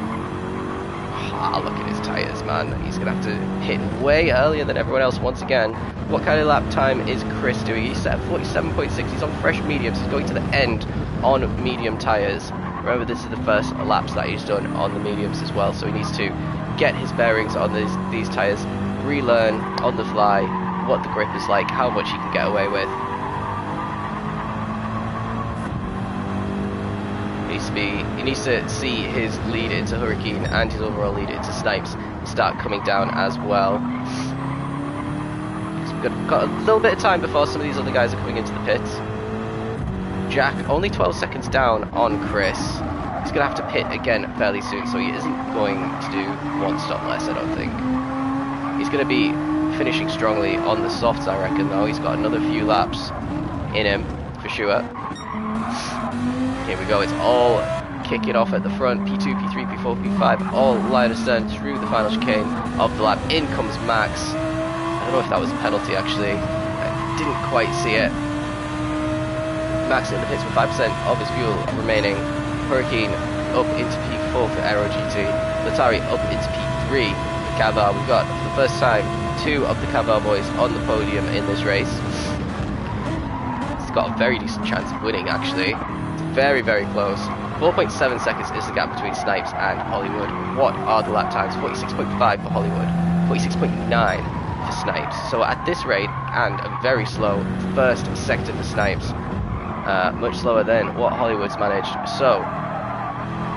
look at his tyres, man. He's going to have to hit way earlier than everyone else once again. What kind of lap time is Chris doing? He's set at 47.6. He's on fresh mediums. He's going to the end on medium tyres. Remember, this is the first laps that he's done on the mediums as well, so he needs to get his bearings on these tyres, relearn on the fly what the grip is like, how much he can get away with. He needs to see his lead into Hurricane and his overall lead into Snipes start coming down as well. So we've got a little bit of time before some of these other guys are coming into the pits. Jack only 12 seconds down on Chris. He's going to have to pit again fairly soon, so he isn't going to do 1 stop less, I don't think. He's going to be finishing strongly on the softs, I reckon, though. He's got another few laps in him, for sure. Here we go, it's all kicking off at the front. P2, P3, P4, P5, all line astern through the final chicane of the lap. In comes Max. I don't know if that was a penalty, actually. I didn't quite see it. Max in the pits with 5% of his fuel remaining. Hurricane up into P4 for Aero GT. Latari up into P3 for Cavar. We've got, for the first time, 2 of the Cavar boys on the podium in this race. He's got a very decent chance of winning, actually. It's very, very close. 4.7 seconds is the gap between Snipes and Hollywood. What are the lap times? 46.5 for Hollywood, 46.9 for Snipes. So at this rate, and a very slow first sector for Snipes, much slower than what Hollywood's managed. So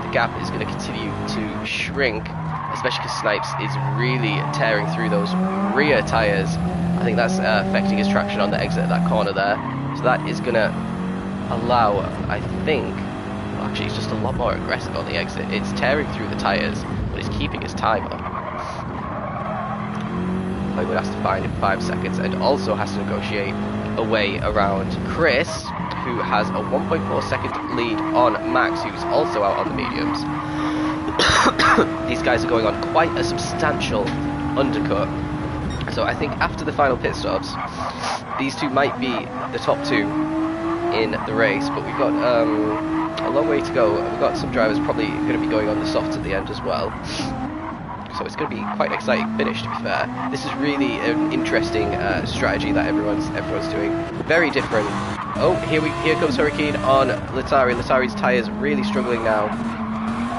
the gap is going to continue to shrink, especially because Snipes is really tearing through those rear tyres. I think that's affecting his traction on the exit of that corner there. So that is going to allow, I think, well, actually it's just a lot more aggressive on the exit. It's tearing through the tyres, but it's keeping his time up. Hollywood has to find in 5 seconds, and also has to negotiate away around Chris, who has a 1.4 second lead on Max, who's also out on the mediums. These guys are going on quite a substantial undercut. So I think after the final pit stops, these two might be the top two in the race, but we've got a long way to go. We've got some drivers probably going to be going on the softs at the end as well. So it's going to be quite an exciting finish, to be fair. This is really an interesting strategy that everyone's doing. Very different. Oh, here comes Hurricane on Latari. Latari's tyres really struggling now.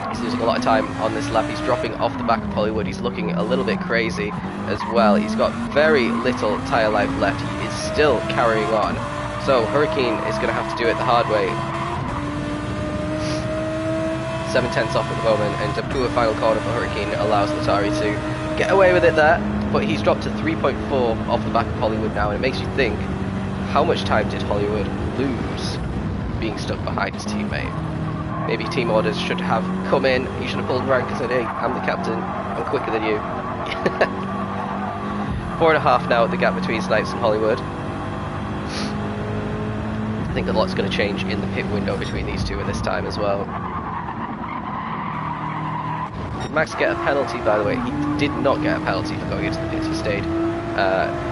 He's losing a lot of time on this lap. He's dropping off the back of Hollywood. He's looking a little bit crazy as well. He's got very little tyre life left. He is still carrying on. So Hurricane is going to have to do it the hard way. 7/10 off at the moment, and a poor final corner for Hurricane allows Latari to get away with it there, but he's dropped to 3.4 off the back of Hollywood now, and it makes you think, how much time did Hollywood lose being stuck behind his teammate? Maybe team orders should have come in. He should have pulled rank and said, hey, I'm the captain, I'm quicker than you. 4.5 now at the gap between Snipes and Hollywood. I think a lot's going to change in the pit window between these two at this time as well. Did Max get a penalty, by the way? He did not get a penalty for going into the pit. He stayed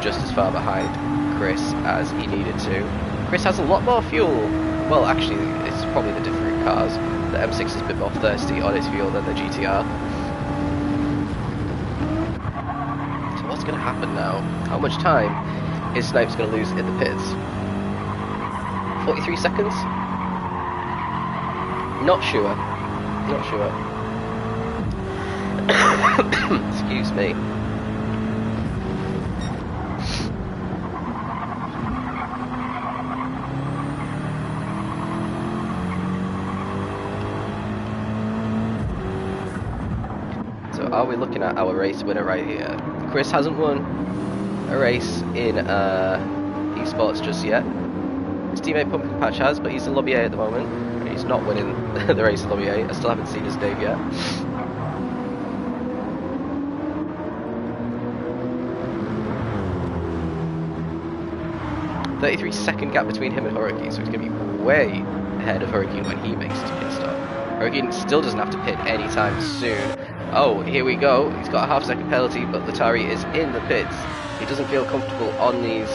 just as far behind Chris as he needed to. Chris has a lot more fuel. Well, actually, it's probably the different cars. The M6 is a bit more thirsty on its fuel than the GTR. So what's going to happen now? How much time is Snipes going to lose in the pits? 43 seconds? Not sure. Not sure. Excuse me. So are we looking at our race winner right here? Chris hasn't won a race in eSports just yet. His teammate Pumpkin Patch has, but he's in Lobby A at the moment. He's not winning the race in Lobby A. I still haven't seen his name yet. 33-second gap between him and Hurricane, so he's going to be way ahead of Hurricane when he makes his pit stop. Hurricane still doesn't have to pit anytime soon. Oh, here we go. He's got a half-second penalty, but Latari is in the pits. He doesn't feel comfortable on these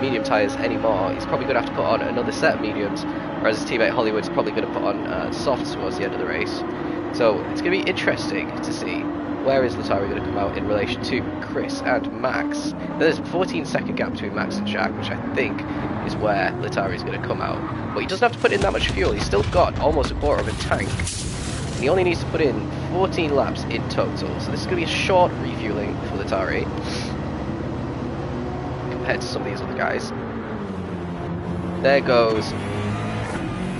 medium tyres anymore. He's probably going to have to put on another set of mediums, whereas his teammate Hollywood's probably going to put on softs towards the end of the race. So it's going to be interesting to see where is Latari going to come out in relation to Chris and Max. There's a 14-second gap between Max and Jack, which I think is where Latari is going to come out. But he doesn't have to put in that much fuel. He's still got almost a quarter of a tank. And he only needs to put in 14 laps in total. So this is going to be a short refueling for Latari compared to some of these other guys. There goes.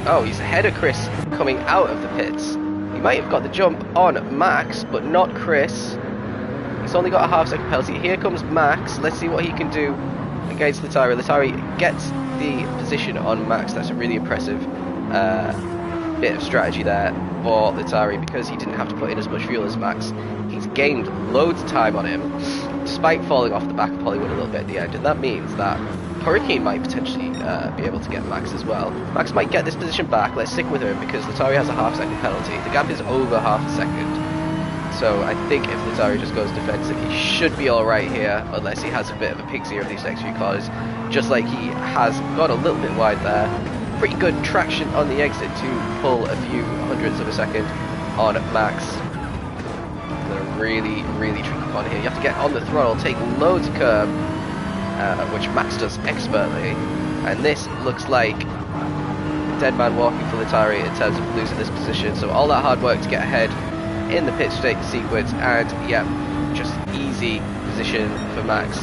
Oh, he's ahead of Chris coming out of the pits. He might have got the jump on Max, but not Chris. He's only got a half-second penalty. Here comes Max. Let's see what he can do against Latari. Latari gets the position on Max. That's a really impressive bit of strategy there for Latari, because he didn't have to put in as much fuel as Max. He's gained loads of time on him, despite falling off the back of Hollywood a little bit at the end, and that means that Hurricane might potentially be able to get Max as well. Max might get this position back. Let's stick with him because Latari has a half-second penalty. The gap is over half a second. So I think if Latari just goes defensive, he should be alright here, unless he has a bit of a pig's ear of these next few corners, just like he has got a little bit wide there. Pretty good traction on the exit to pull a few hundredths of a second on Max. They're really, really tricky on here. You have to get on the throttle, take loads of curb, which Max does expertly, and this looks like a dead man walking for Latari in terms of losing this position. So all that hard work to get ahead in the pit straight sequence, and yeah, just easy position for Max.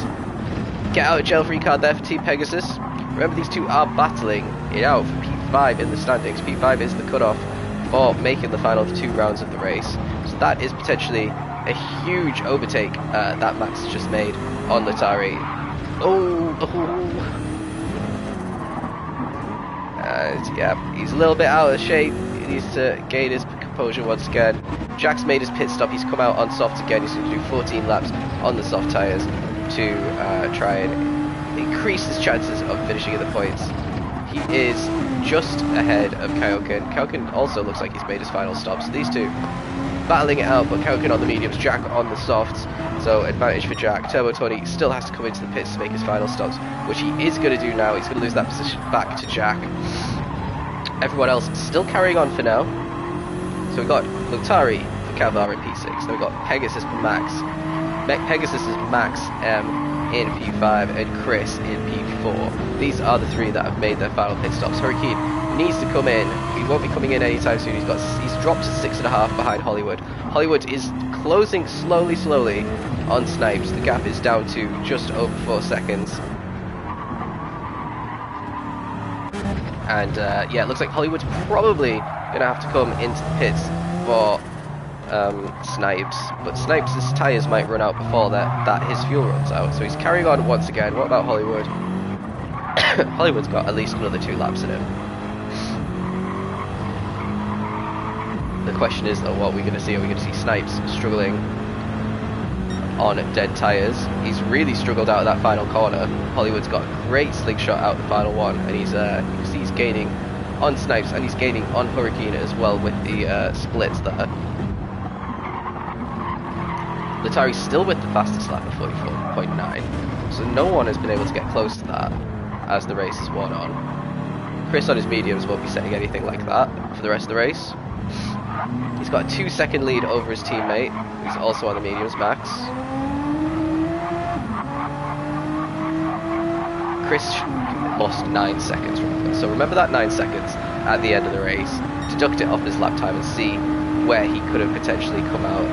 Get out a gel free card there for Team Pegasus. Remember, these two are battling it out for P5 in the standings. P5 is the cutoff for making the final 2 rounds of the race, so that is potentially a huge overtake that Max has just made on Latari. Yeah, he's a little bit out of shape. He needs to gain his composure once again. Jack's made his pit stop. He's come out on softs again. He's going to do 14 laps on the soft tyres to try and increase his chances of finishing in the points. He is just ahead of Catelunya. Catelunya also looks like he's made his final stop. So these two battling it out, but Catelunya on the mediums, Jack on the softs. So advantage for Jack. Turbo 20 still has to come into the pits to make his final stops, which he is going to do now. He's going to lose that position back to Jack. Everyone else still carrying on for now. So we've got Lutari for Cavar in P6. Then we've got Pegasus for Max. Pegasus is Max in P5 and Chris in P4. These are the three that have made their final pit stops. Hurricane needs to come in. He won't be coming in anytime soon. He's dropped to 6.5 behind Hollywood. Hollywood is closing slowly on Snipes. The gap is down to just over 4 seconds. And yeah, it looks like Hollywood's probably going to have to come into the pits for Snipes, but Snipes' tyres might run out before that his fuel runs out, so he's carrying on once again. What about Hollywood? Hollywood's got at least another 2 laps in him. The question is though, what are we going to see? Are we going to see Snipes struggling on dead tyres? He's really struggled out of that final corner. Hollywood's got a great slingshot out the final one, and he's you can see he's gaining on Snipes and he's gaining on Hurricane as well with the splits there. Latari's still with the fastest lap of 44.9, so no one has been able to get close to that as the race has worn on. Chris on his mediums won't be setting anything like that for the rest of the race. He's got a 2-second lead over his teammate, who's also on the mediums, Max. Chris lost 9 seconds, remember. So remember that 9 seconds at the end of the race, deduct it off his lap time and see where he could have potentially come out.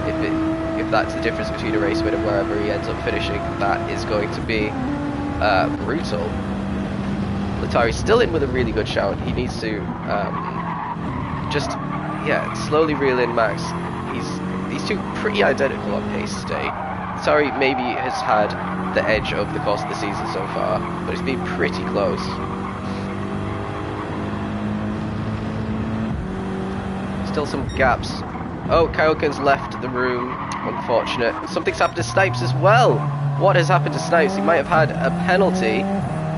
If that's the difference between a race win and wherever he ends up finishing, that is going to be brutal. Latari's still in with a really good shout. He needs to slowly reel in Max. These two pretty identical on pace today. Latari maybe has had the edge over the course of the season so far, but it's been pretty close. Still some gaps. Oh, Kyoken's left the room. Unfortunate. Something's happened to Snipes as well. What has happened to Snipes? He might have had a penalty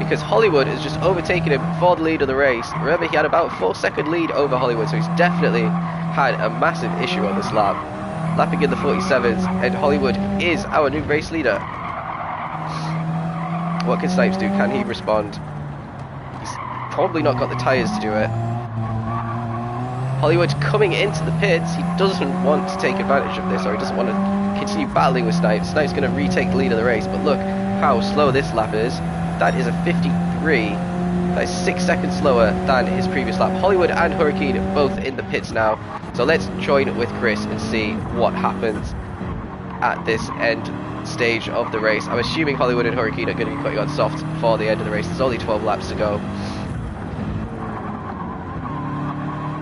because Hollywood has just overtaken him for the lead of the race. Remember, he had about a 4-second lead over Hollywood, so he's definitely had a massive issue on this lap. Lapping in the 47s, and Hollywood is our new race leader. What can Snipes do? Can he respond? He's probably not got the tyres to do it. Hollywood's coming into the pits. He doesn't want to take advantage of this, or he doesn't want to continue battling with Snipes. Snipes going to retake the lead of the race, but look how slow this lap is. That is a 53. That is 6 seconds slower than his previous lap. Hollywood and Hurricane both in the pits now. So let's join with Chris and see what happens at this end stage of the race. I'm assuming Hollywood and Hurricane are going to be putting on soft before the end of the race. There's only 12 laps to go.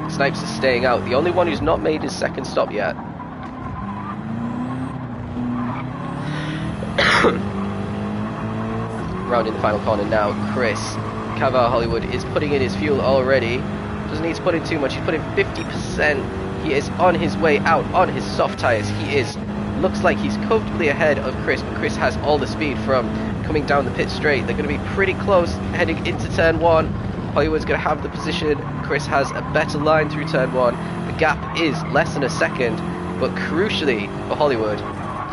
Snipes is staying out. The only one who's not made his second stop yet. Rounding the final corner now, Chris. Cavar Hollywood is putting in his fuel already. Doesn't need to put in too much. He's put in 50%. He is on his way out on his soft tyres. Looks like he's comfortably ahead of Chris, but Chris has all the speed from coming down the pit straight. They're going to be pretty close heading into turn 1. Hollywood's going to have the position. Chris has a better line through turn 1. The gap is less than a second, but crucially for Hollywood,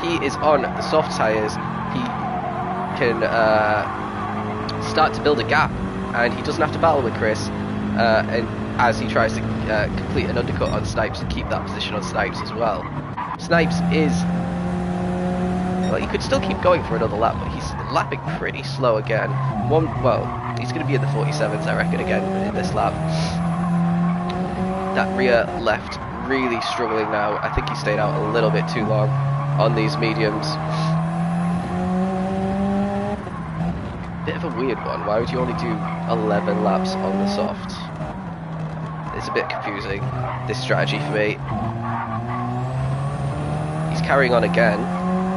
he is on the soft tyres. He can start to build a gap, and he doesn't have to battle with Chris. And as he tries to complete an undercut on Snipes and keep that position on Snipes as well. Snipes is... well, he could still keep going for another lap, but he's lapping pretty slow again. He's going to be in the 47s, I reckon, again in this lap. That rear left really struggling now. I think he stayed out a little bit too long on these mediums. Bit of a weird one. Why would you only do 11 laps on the soft? It's a bit confusing, this strategy for me. He's carrying on again.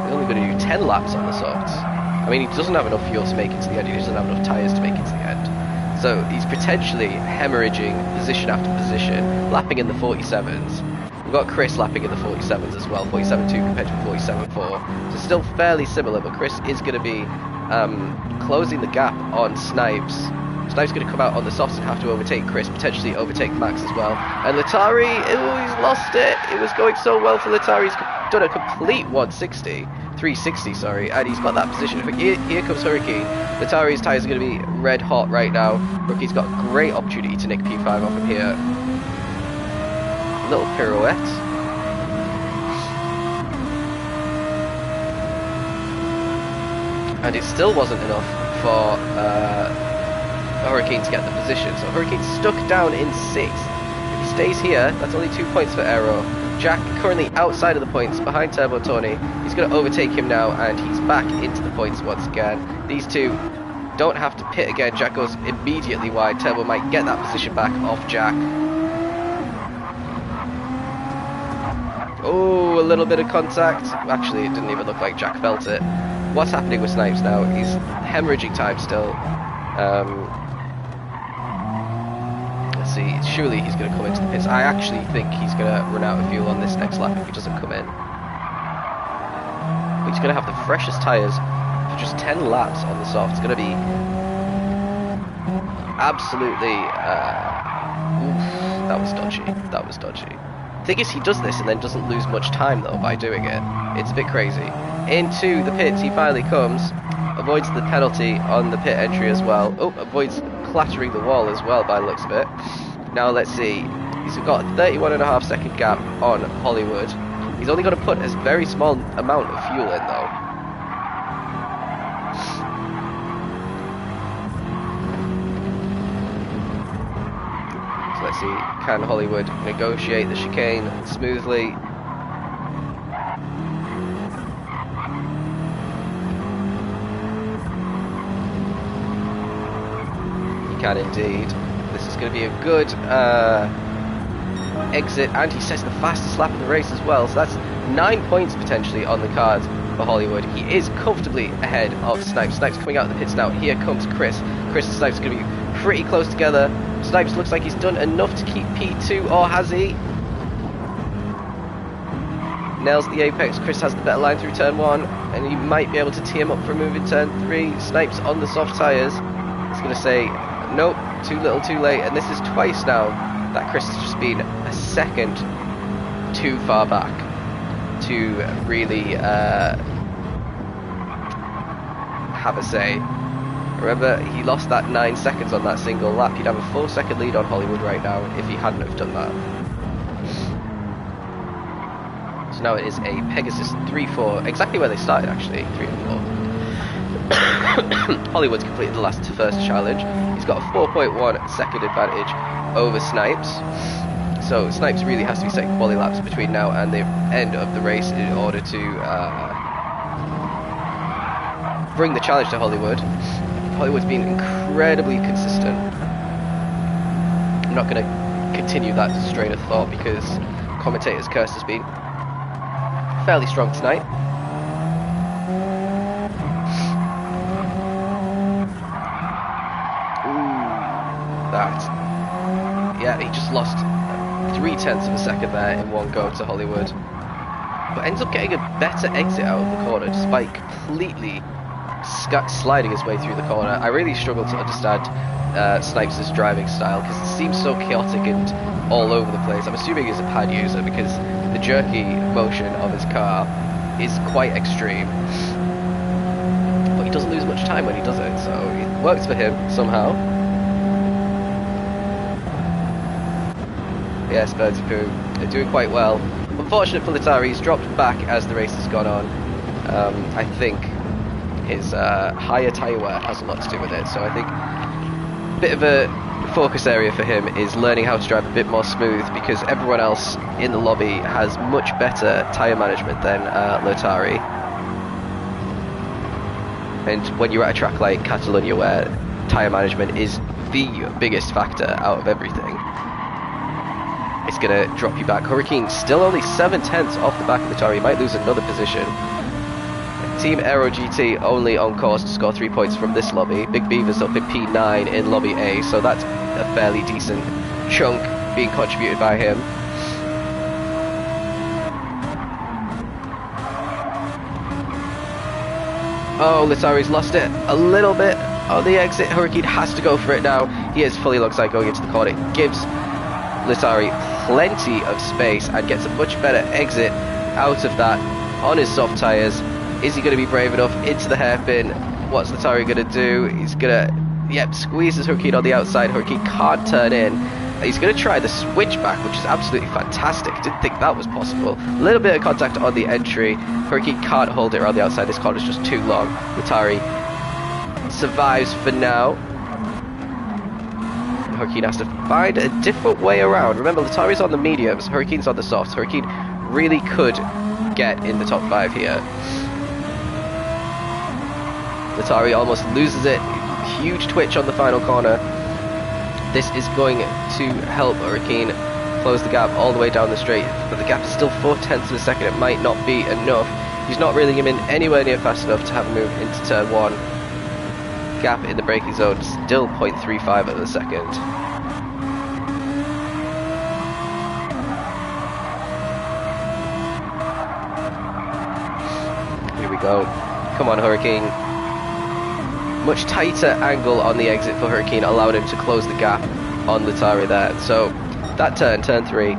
He's only going to do 10 laps on the softs. I mean, he doesn't have enough fuel to make it to the end. He doesn't have enough tyres to make it to the end. So he's potentially hemorrhaging position after position, lapping in the 47s. We've got Chris lapping in the 47s as well, 47.2 compared to 47.4. So still fairly similar, but Chris is going to be closing the gap on Snipes. Snipes going to come out on the softs and have to overtake Chris, potentially overtake Max as well. And Latari, oh, he's lost it. It was going so well for Latari. He's done a complete 360, sorry, and he's got that position. Here comes Hurricane. Latari's tyres are going to be red hot right now. Rookie's got a great opportunity to nick P5 off him here. Little pirouette. And it still wasn't enough for Hurricane to get the position. So Hurricane's stuck down in 6th. If he stays here, that's only 2 points for Aero. Jack currently outside of the points, behind Turbo Tony. He's going to overtake him now, and he's back into the points once again. These two don't have to pit again. Jack goes immediately wide. Turbo might get that position back off Jack. Oh, a little bit of contact. Actually, it didn't even look like Jack felt it. What's happening with Snipes now? He's hemorrhaging time still. Let's see, surely he's going to come into the pits. I actually think he's going to run out of fuel on this next lap if he doesn't come in. But he's going to have the freshest tyres for just 10 laps on the soft. It's going to be absolutely... oof, that was dodgy. That was dodgy. The thing is, he does this and then doesn't lose much time though by doing it. It's a bit crazy. Into the pits he finally comes, avoids the penalty on the pit entry as well. Oh, avoids clattering the wall as well by the looks of it. Now let's see, he's got a 31.5 second gap on Hollywood. He's only got to put a very small amount of fuel in though. Let's see, can Hollywood negotiate the chicane smoothly? He can indeed. This is going to be a good exit, and he sets the fastest lap of the race as well, so that's 9 points potentially on the cards for Hollywood. He is comfortably ahead of Snipes. Snipes coming out of the pits now. Here comes Chris. Chris and Snipes are going to be pretty close together. Snipes looks like he's done enough to keep P2, or has he? Nails the apex. Chris has the better line through turn 1, and he might be able to tee him up for a move in turn 3. Snipes on the soft tyres. He's going to say, nope, too little too late, and this is twice now that Chris has just been a second too far back to really have a say. Remember, he lost that 9 seconds on that single lap. He'd have a 4-second lead on Hollywood right now if he hadn't have done that. So now it is a Pegasus 3-4, exactly where they started actually, 3 and 4. Hollywood's completed the first challenge. He's got a 4.1 second advantage over Snipes. So Snipes really has to be setting quality laps between now and the end of the race in order to bring the challenge to Hollywood. Hollywood's been incredibly consistent. I'm not going to continue that strain of thought because commentator's curse has been fairly strong tonight. Ooh, that. Yeah, he just lost 0.3 of a second there in one go to Hollywood. But ends up getting a better exit out of the corner despite completely sliding his way through the corner. I really struggle to understand Snipes' driving style because it seems so chaotic and all over the place. I'm assuming he's a pad user because the jerky motion of his car is quite extreme. But he doesn't lose much time when he does it, so it works for him somehow. Yes, Birdsy Poo, they're doing quite well. Unfortunate for Latari, he's dropped back as the race has gone on. I think his higher tyre wear has a lot to do with it, so I think a bit of a focus area for him is learning how to drive a bit more smooth because everyone else in the lobby has much better tyre management than Latari. And when you're at a track like Catelunya where tyre management is the biggest factor out of everything, it's going to drop you back. Hurricane still only 7/10 off the back of Latari, might lose another position. Team Aero GT only on course to score 3 points from this lobby. Big Beaver's up in P9 in lobby A, so that's a fairly decent chunk being contributed by him. Oh, Latari's lost it a little bit on the exit. Hurricane has to go for it now. He is fully alongside going into the corner. It gives Latari plenty of space and gets a much better exit out of that on his soft tyres. Is he going to be brave enough into the hairpin? What's Latari going to do? He's going to, yep, squeezes Hurricane on the outside. Hurricane can't turn in. He's going to try the switchback, which is absolutely fantastic. Didn't think that was possible. A little bit of contact on the entry. Hurricane can't hold it around the outside. This corner is just too long. Latari survives for now. Hurricane has to find a different way around. Remember, Latari's on the mediums, Hurricane's on the softs. Hurricane really could get in the top 5 here. Latari almost loses it. Huge twitch on the final corner. This is going to help Hurricane close the gap all the way down the straight, but the gap is still 0.4 of a second. It might not be enough. He's not reeling him in anywhere near fast enough to have a move into turn 1. Gap in the braking zone, still 0.35 of a second. Here we go. Come on, Hurricane. Much tighter angle on the exit for Hurricane allowed him to close the gap on Latari there. So that turn 3,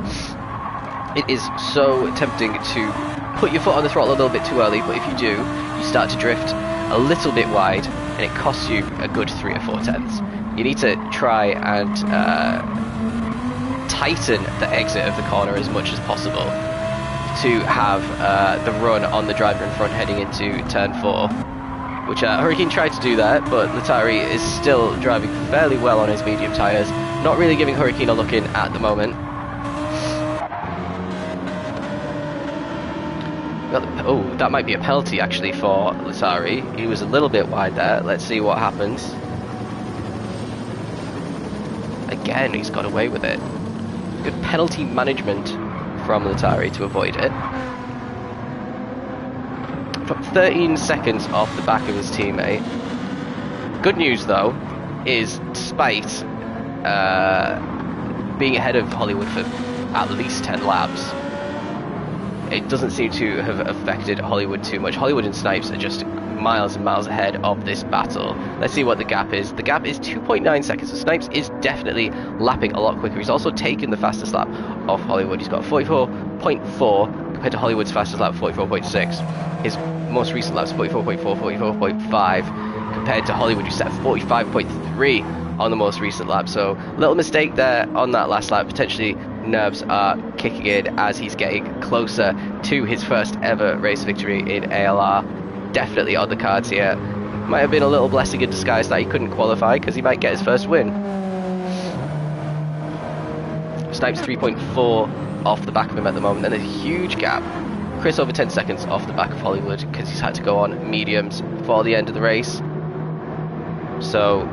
it is so tempting to put your foot on the throttle a little bit too early, but if you do, you start to drift a little bit wide and it costs you a good 3 or 4 tenths. You need to try and tighten the exit of the corner as much as possible to have the run on the driver in front heading into turn 4. Which Hurricane tried to do that, but Latari is still driving fairly well on his medium tyres. Not really giving Hurricane a look in at the moment. Oh, that might be a penalty actually for Latari. He was a little bit wide there. Let's see what happens. Again, he's got away with it. Good penalty management from Latari to avoid it. 13 seconds off the back of his teammate. Good news though is, despite being ahead of Hollywood for at least 10 laps, it doesn't seem to have affected Hollywood too much. Hollywood and Snipes are just miles and miles ahead of this battle. Let's see what the gap is. The gap is 2.9 seconds, so Snipes is definitely lapping a lot quicker. He's also taken the fastest lap of Hollywood. He's got 44.4 compared to Hollywood's fastest lap, 44.6. His most recent lap's 44.4, 44.5 compared to Hollywood, who set 45.3 on the most recent lap. So little mistake there on that last lap. Potentially nerves are kicking in as he's getting closer to his first ever race victory in ALR. Definitely on the cards here. Might have been a little blessing in disguise that he couldn't qualify, because he might get his first win. Snipes 3.4 off the back of him at the moment, and a huge gap. Chris over 10 seconds off the back of Hollywood, because he's had to go on mediums for the end of the race. So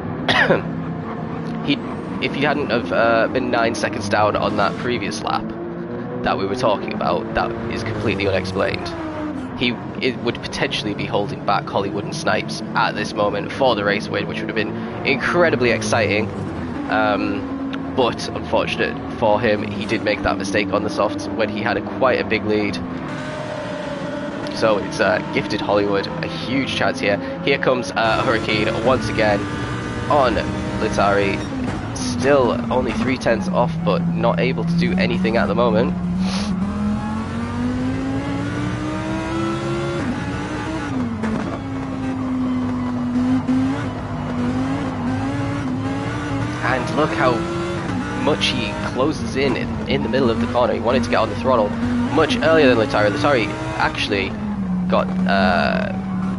if he hadn't have been 9 seconds down on that previous lap that we were talking about, that is completely unexplained. It would potentially be holding back Hollywood and Snipes at this moment for the race win, which would have been incredibly exciting. But unfortunate for him, he did make that mistake on the softs when he had quite a big lead. So it's gifted Hollywood a huge chance here. Here comes Hurricane once again on Latari. Still only 3/10 off, but not able to do anything at the moment. And look how much he closes in the middle of the corner. He wanted to get on the throttle much earlier than Latari. Latari actually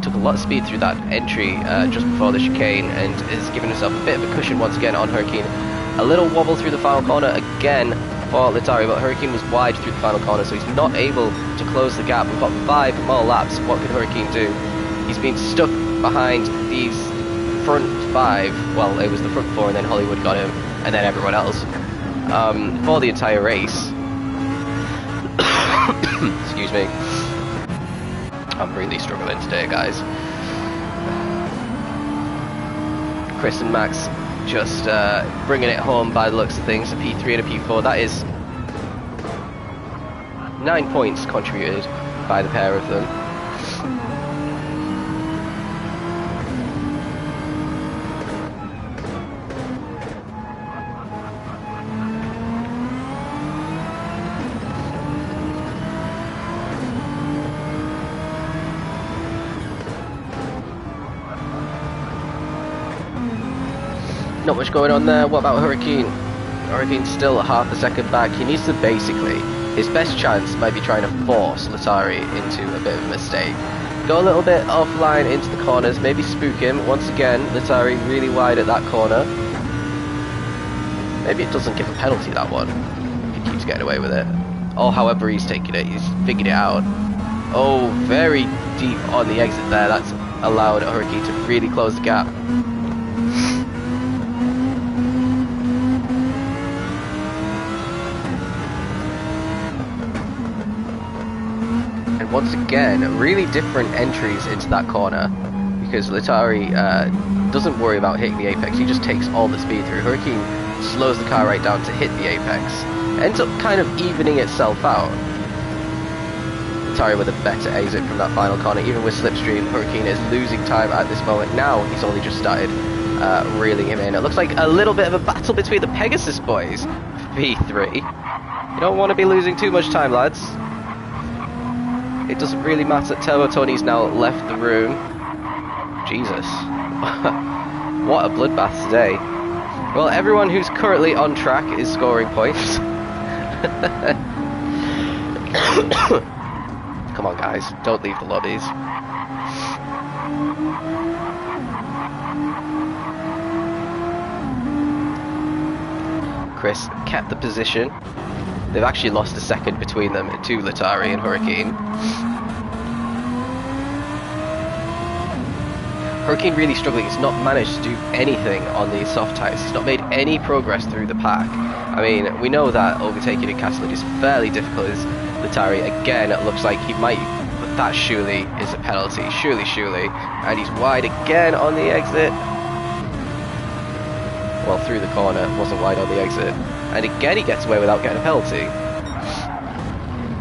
took a lot of speed through that entry just before the chicane, and is giving himself a bit of a cushion once again on Hurricane. A little wobble through the final corner again for Latari, but Hurricane was wide through the final corner, so he's not able to close the gap. We've got 5 more laps. What can Hurricane do? He's been stuck behind these front 5. Well, it was the front 4, and then Hollywood got him, and then everyone else for the entire race. Excuse me. I'm really struggling today, guys. Chris and Max just bringing it home by the looks of things. A P3 and a P4. That is 9 points contributed by the pair of them. Not much going on there. What about Hurricane? Hurricane's still half a second back. He needs to basically, his best chance might be trying to force Latari into a bit of a mistake. Go a little bit offline into the corners, maybe spook him. Once again, Latari really wide at that corner. Maybe it doesn't give a penalty, that one. He keeps getting away with it. Or however he's taking it, he's figured it out. Oh, very deep on the exit there. That's allowed Hurricane to really close the gap. And once again, really different entries into that corner, because Latari doesn't worry about hitting the apex. He just takes all the speed through. Hurricane slows the car right down to hit the apex. Ends up kind of evening itself out. Latari with a better exit from that final corner. Even with slipstream, Hurricane is losing time at this moment. Now he's only just started reeling him in. It looks like a little bit of a battle between the Pegasus boys. P3. You don't want to be losing too much time, lads. It doesn't really matter. Turbo Tony's now left the room. Jesus. What a bloodbath today. Well, everyone who's currently on track is scoring points. Come on, guys. Don't leave the lobbies. Chris kept the position. They've actually lost a second between them to Latari and Hurricane. Hurricane really struggling. He's not managed to do anything on these soft tyres. He's not made any progress through the pack. I mean, we know that overtaking in Catelunya is fairly difficult. As Latari, again, it looks like he might... That surely is a penalty. Surely. And he's wide again on the exit. Well, through the corner. Wasn't wide on the exit. And again he gets away without getting a penalty.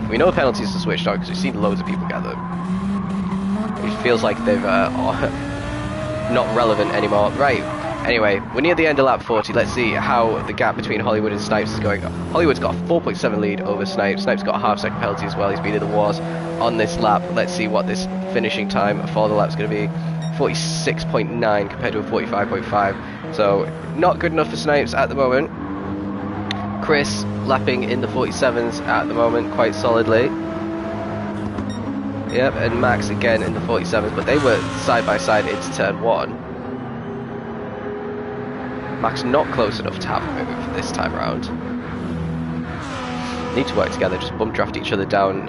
We know penalties are switched on because we've seen loads of people get them. It feels like they've not relevant anymore. Right, anyway, we're near the end of lap 40. Let's see how the gap between Hollywood and Snipes is going. Hollywood's got a 4.7 lead over Snipes. Snipes got a half-second penalty as well. He's been in the wars on this lap. Let's see what this finishing time for the lap is going to be. 46.9 compared to a 45.5. So, not good enough for Snipes at the moment. Chris lapping in the 47s at the moment quite solidly. Yep, and Max again in the 47s, but they were side by side into turn 1. Max not close enough to have a move this time around. Need to work together, just bump draft each other down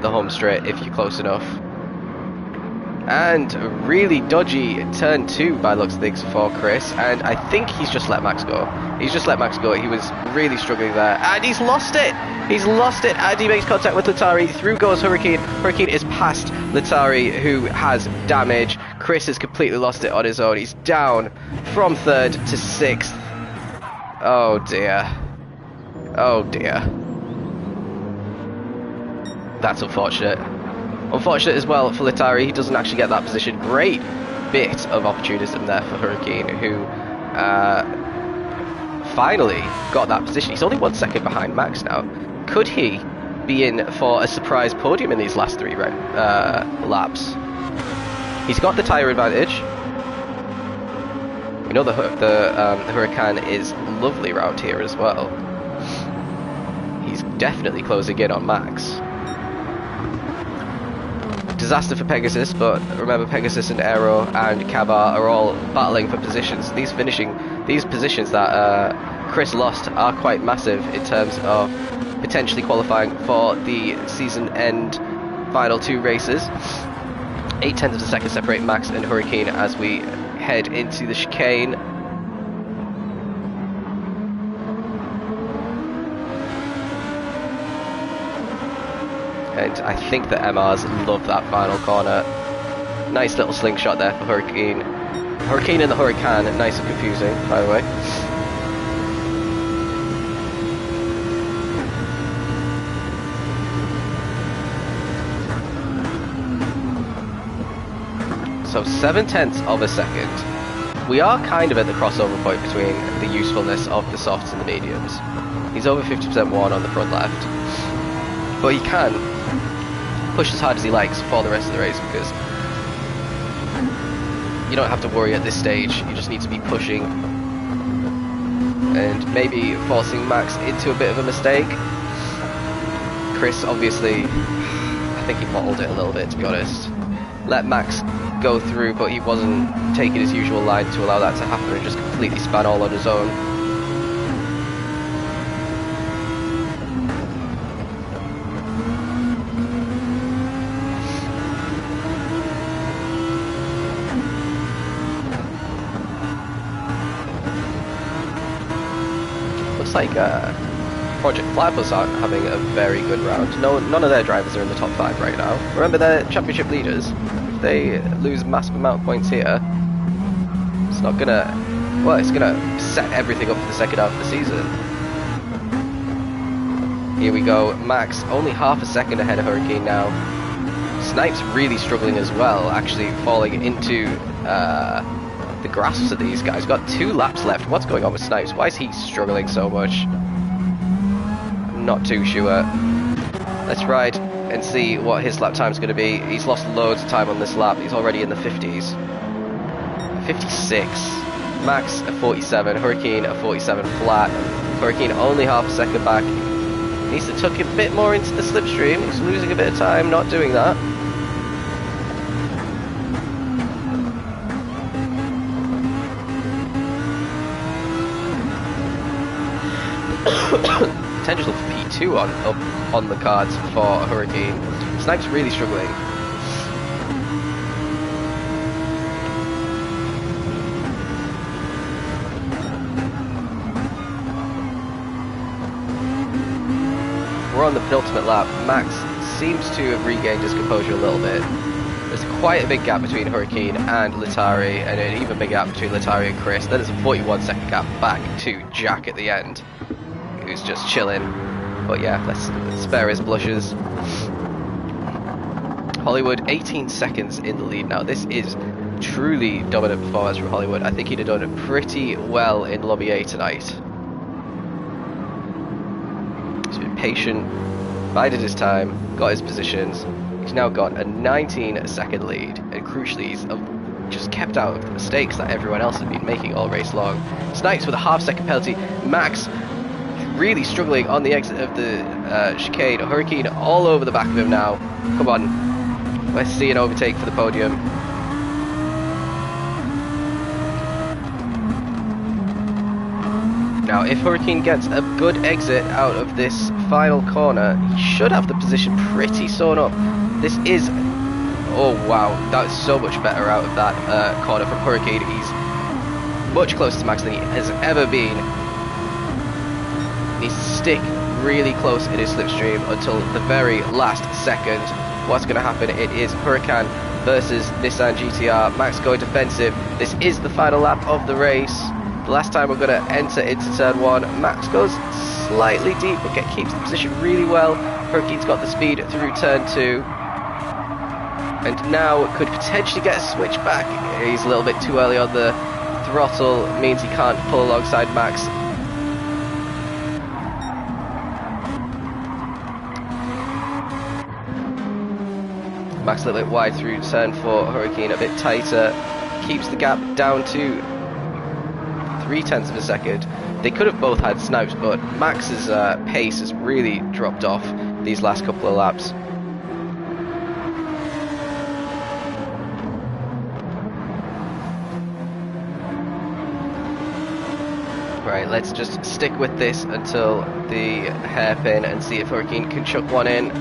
the home straight if you're close enough. And really dodgy turn 2 by looks of things for Chris, and I think he's just let Max go. He's just let Max go. He was really struggling there, and he's lost it! He's lost it, and he makes contact with Latari. Through goes Hurricane. Hurricane is past Latari, who has damage. Chris has completely lost it on his own. He's down from 3rd to 6th. Oh dear. Oh dear. That's unfortunate. Unfortunate as well for Latari, he doesn't actually get that position. Great bit of opportunism there for Hurricane, who finally got that position. He's only 1 second behind Max now. Could he be in for a surprise podium in these last 3 laps? He's got the tyre advantage. We know the Huracan is lovely around here as well. He's definitely closing in on Max. Disaster for Pegasus, but remember Pegasus and Aero and Kabar are all battling for positions. These positions that Chris lost are quite massive in terms of potentially qualifying for the season end final 2 races. 0.8 of a second separate Max and Hurricane as we head into the chicane. And I think the MRs love that final corner. Nice little slingshot there for Hurricane. Hurricane and the Huracan, nice and confusing, by the way. So 0.7 of a second. We are kind of at the crossover point between the usefulness of the softs and the mediums. He's over 50% worn on the front left. But he can push as hard as he likes for the rest of the race, because you don't have to worry at this stage. You just need to be pushing and maybe forcing Max into a bit of a mistake. Chris, obviously, I think he bottled it a little bit, to be honest. Let Max go through, but he wasn't taking his usual line to allow that to happen and just completely span all on his own. Looks like Project Flyplus aren't having a very good round. None of their drivers are in the top 5 right now. Remember, they're championship leaders. If they lose massive amount of points here, it's not gonna... well, it's gonna set everything up for the second half of the season. Here we go. Max only half a second ahead of Hurricane now. Snipes really struggling as well, actually falling into the grasps of these guys. Got 2 laps left. What's going on with Snipes? Why is he struggling so much? Not too sure. Let's ride and see what his lap time's going to be. He's lost loads of time on this lap. He's already in the 50s. 56. Max a 47. Hurricane a 47 flat. Hurricane only half a second back. Needs to tuck a bit more into the slipstream. He's losing a bit of time not doing that. Potential for P2 on the cards for Hurricane. Snipes really struggling. We're on the penultimate lap. Max seems to have regained his composure a little bit. There's quite a big gap between Hurricane and Latari, and an even bigger gap between Latari and Chris. Then there's a 41-second gap back to Jack at the end, who's just chilling. But yeah, let's spare his blushes. Hollywood 18 seconds in the lead now. This is truly dominant performance from Hollywood. I think he'd have done it pretty well in Lobby A tonight. He's been patient, bided his time, got his positions. He's now got a 19-second lead, and crucially he's just kept out of the mistakes that everyone else has been making all race long. Snipes with a half-second penalty. Max really struggling on the exit of the chicane. Hurricane all over the back of him now. Come on, let's see an overtake for the podium. Now, if Hurricane gets a good exit out of this final corner, he should have the position pretty sewn up. This is... oh wow, that's so much better out of that corner from Hurricane. He's much closer to Max than he has ever been. He needs to stick really close in his slipstream until the very last second. What's going to happen? It is Huracan versus Nissan GTR. Max going defensive. This is the final lap of the race. The last time we're going to enter into turn 1. Max goes slightly deep but keeps the position really well. Hurricane's got the speed through turn 2. And now could potentially get a switch back. He's a little bit too early on the throttle. Means he can't pull alongside Max. Max a little bit wide through turn 4, Hurricane a bit tighter, keeps the gap down to 0.3 of a second. They could have both had snipes, but Max's pace has really dropped off these last couple of laps. Right, let's just stick with this until the hairpin and see if Hurricane can chuck one in.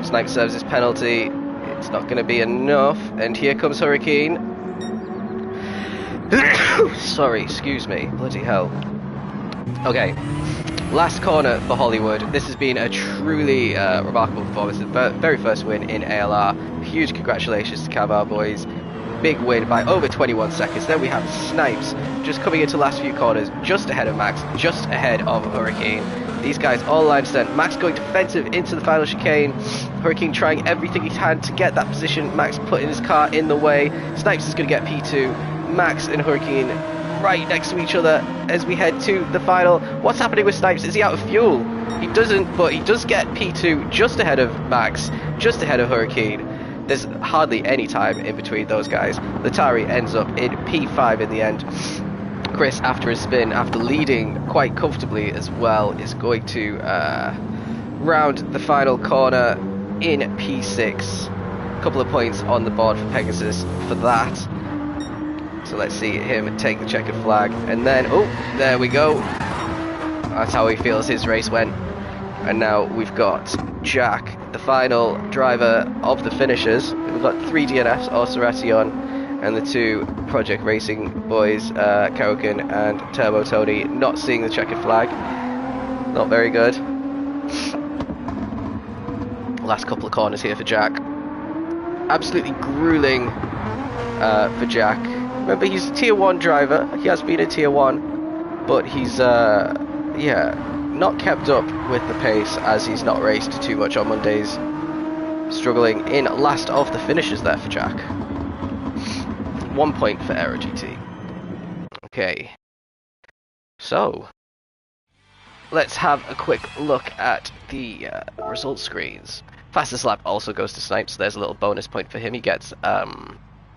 Snipe serves his penalty. It's not going to be enough. And here comes Hurricane. Sorry, excuse me. Bloody hell. Okay. Last corner for Hollywood. This has been a truly remarkable performance. The very first win in ALR. Huge congratulations to Cavar boys. Big win by over 21 seconds. Then we have Snipes just coming into the last few corners, just ahead of Max, just ahead of Hurricane. These guys all line sent. Max going defensive into the final chicane. Hurricane trying everything he can to get that position. Max putting his car in the way. Snipes is going to get P2. Max and Hurricane right next to each other as we head to the final. What's happening with Snipes? Is he out of fuel? He doesn't, but he does get P2 just ahead of Max, just ahead of Hurricane. There's hardly any time in between those guys. Latari ends up in P5 in the end. Chris, after his spin, after leading quite comfortably as well, is going to round the final corner in P6. A couple of points on the board for Pegasus for that. So let's see him take the checkered flag, and then, oh, there we go. That's how he feels his race went. And now we've got Jack, the final driver of the finishers. We've got 3 DNFs, Ration, and the 2 Project Racing boys, Karokin and Turbo Tony, not seeing the checkered flag. Not very good. Last couple of corners here for Jack. Absolutely grueling for Jack. Remember, he's a tier 1 driver. He has been a tier 1, but he's yeah, not kept up with the pace as he's not raced too much on Mondays. Struggling in last of the finishers there for Jack. 1 point for Aero GT. Okay, so let's have a quick look at the result screens. Fastest lap also goes to Snipe, so there's a little bonus point for him. He gets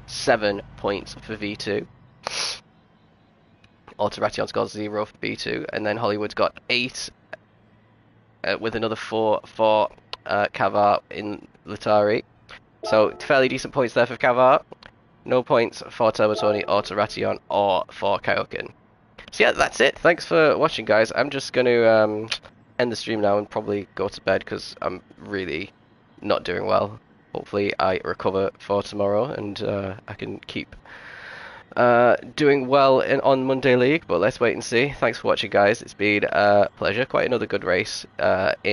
7 points for V2. Autoration's got 0 for B2, and then Hollywood's got 8 with another 4 for Kavar in Latari. So fairly decent points there for Kavar. No points for Turbo-Tony, Autoration, or for Kaioken. So yeah, that's it. Thanks for watching, guys. I'm just going to end the stream now and probably go to bed because I'm really not doing well. Hopefully I recover for tomorrow and I can keep doing well on Monday League, but let's wait and see. Thanks for watching, guys. It's been a pleasure. Quite another good race in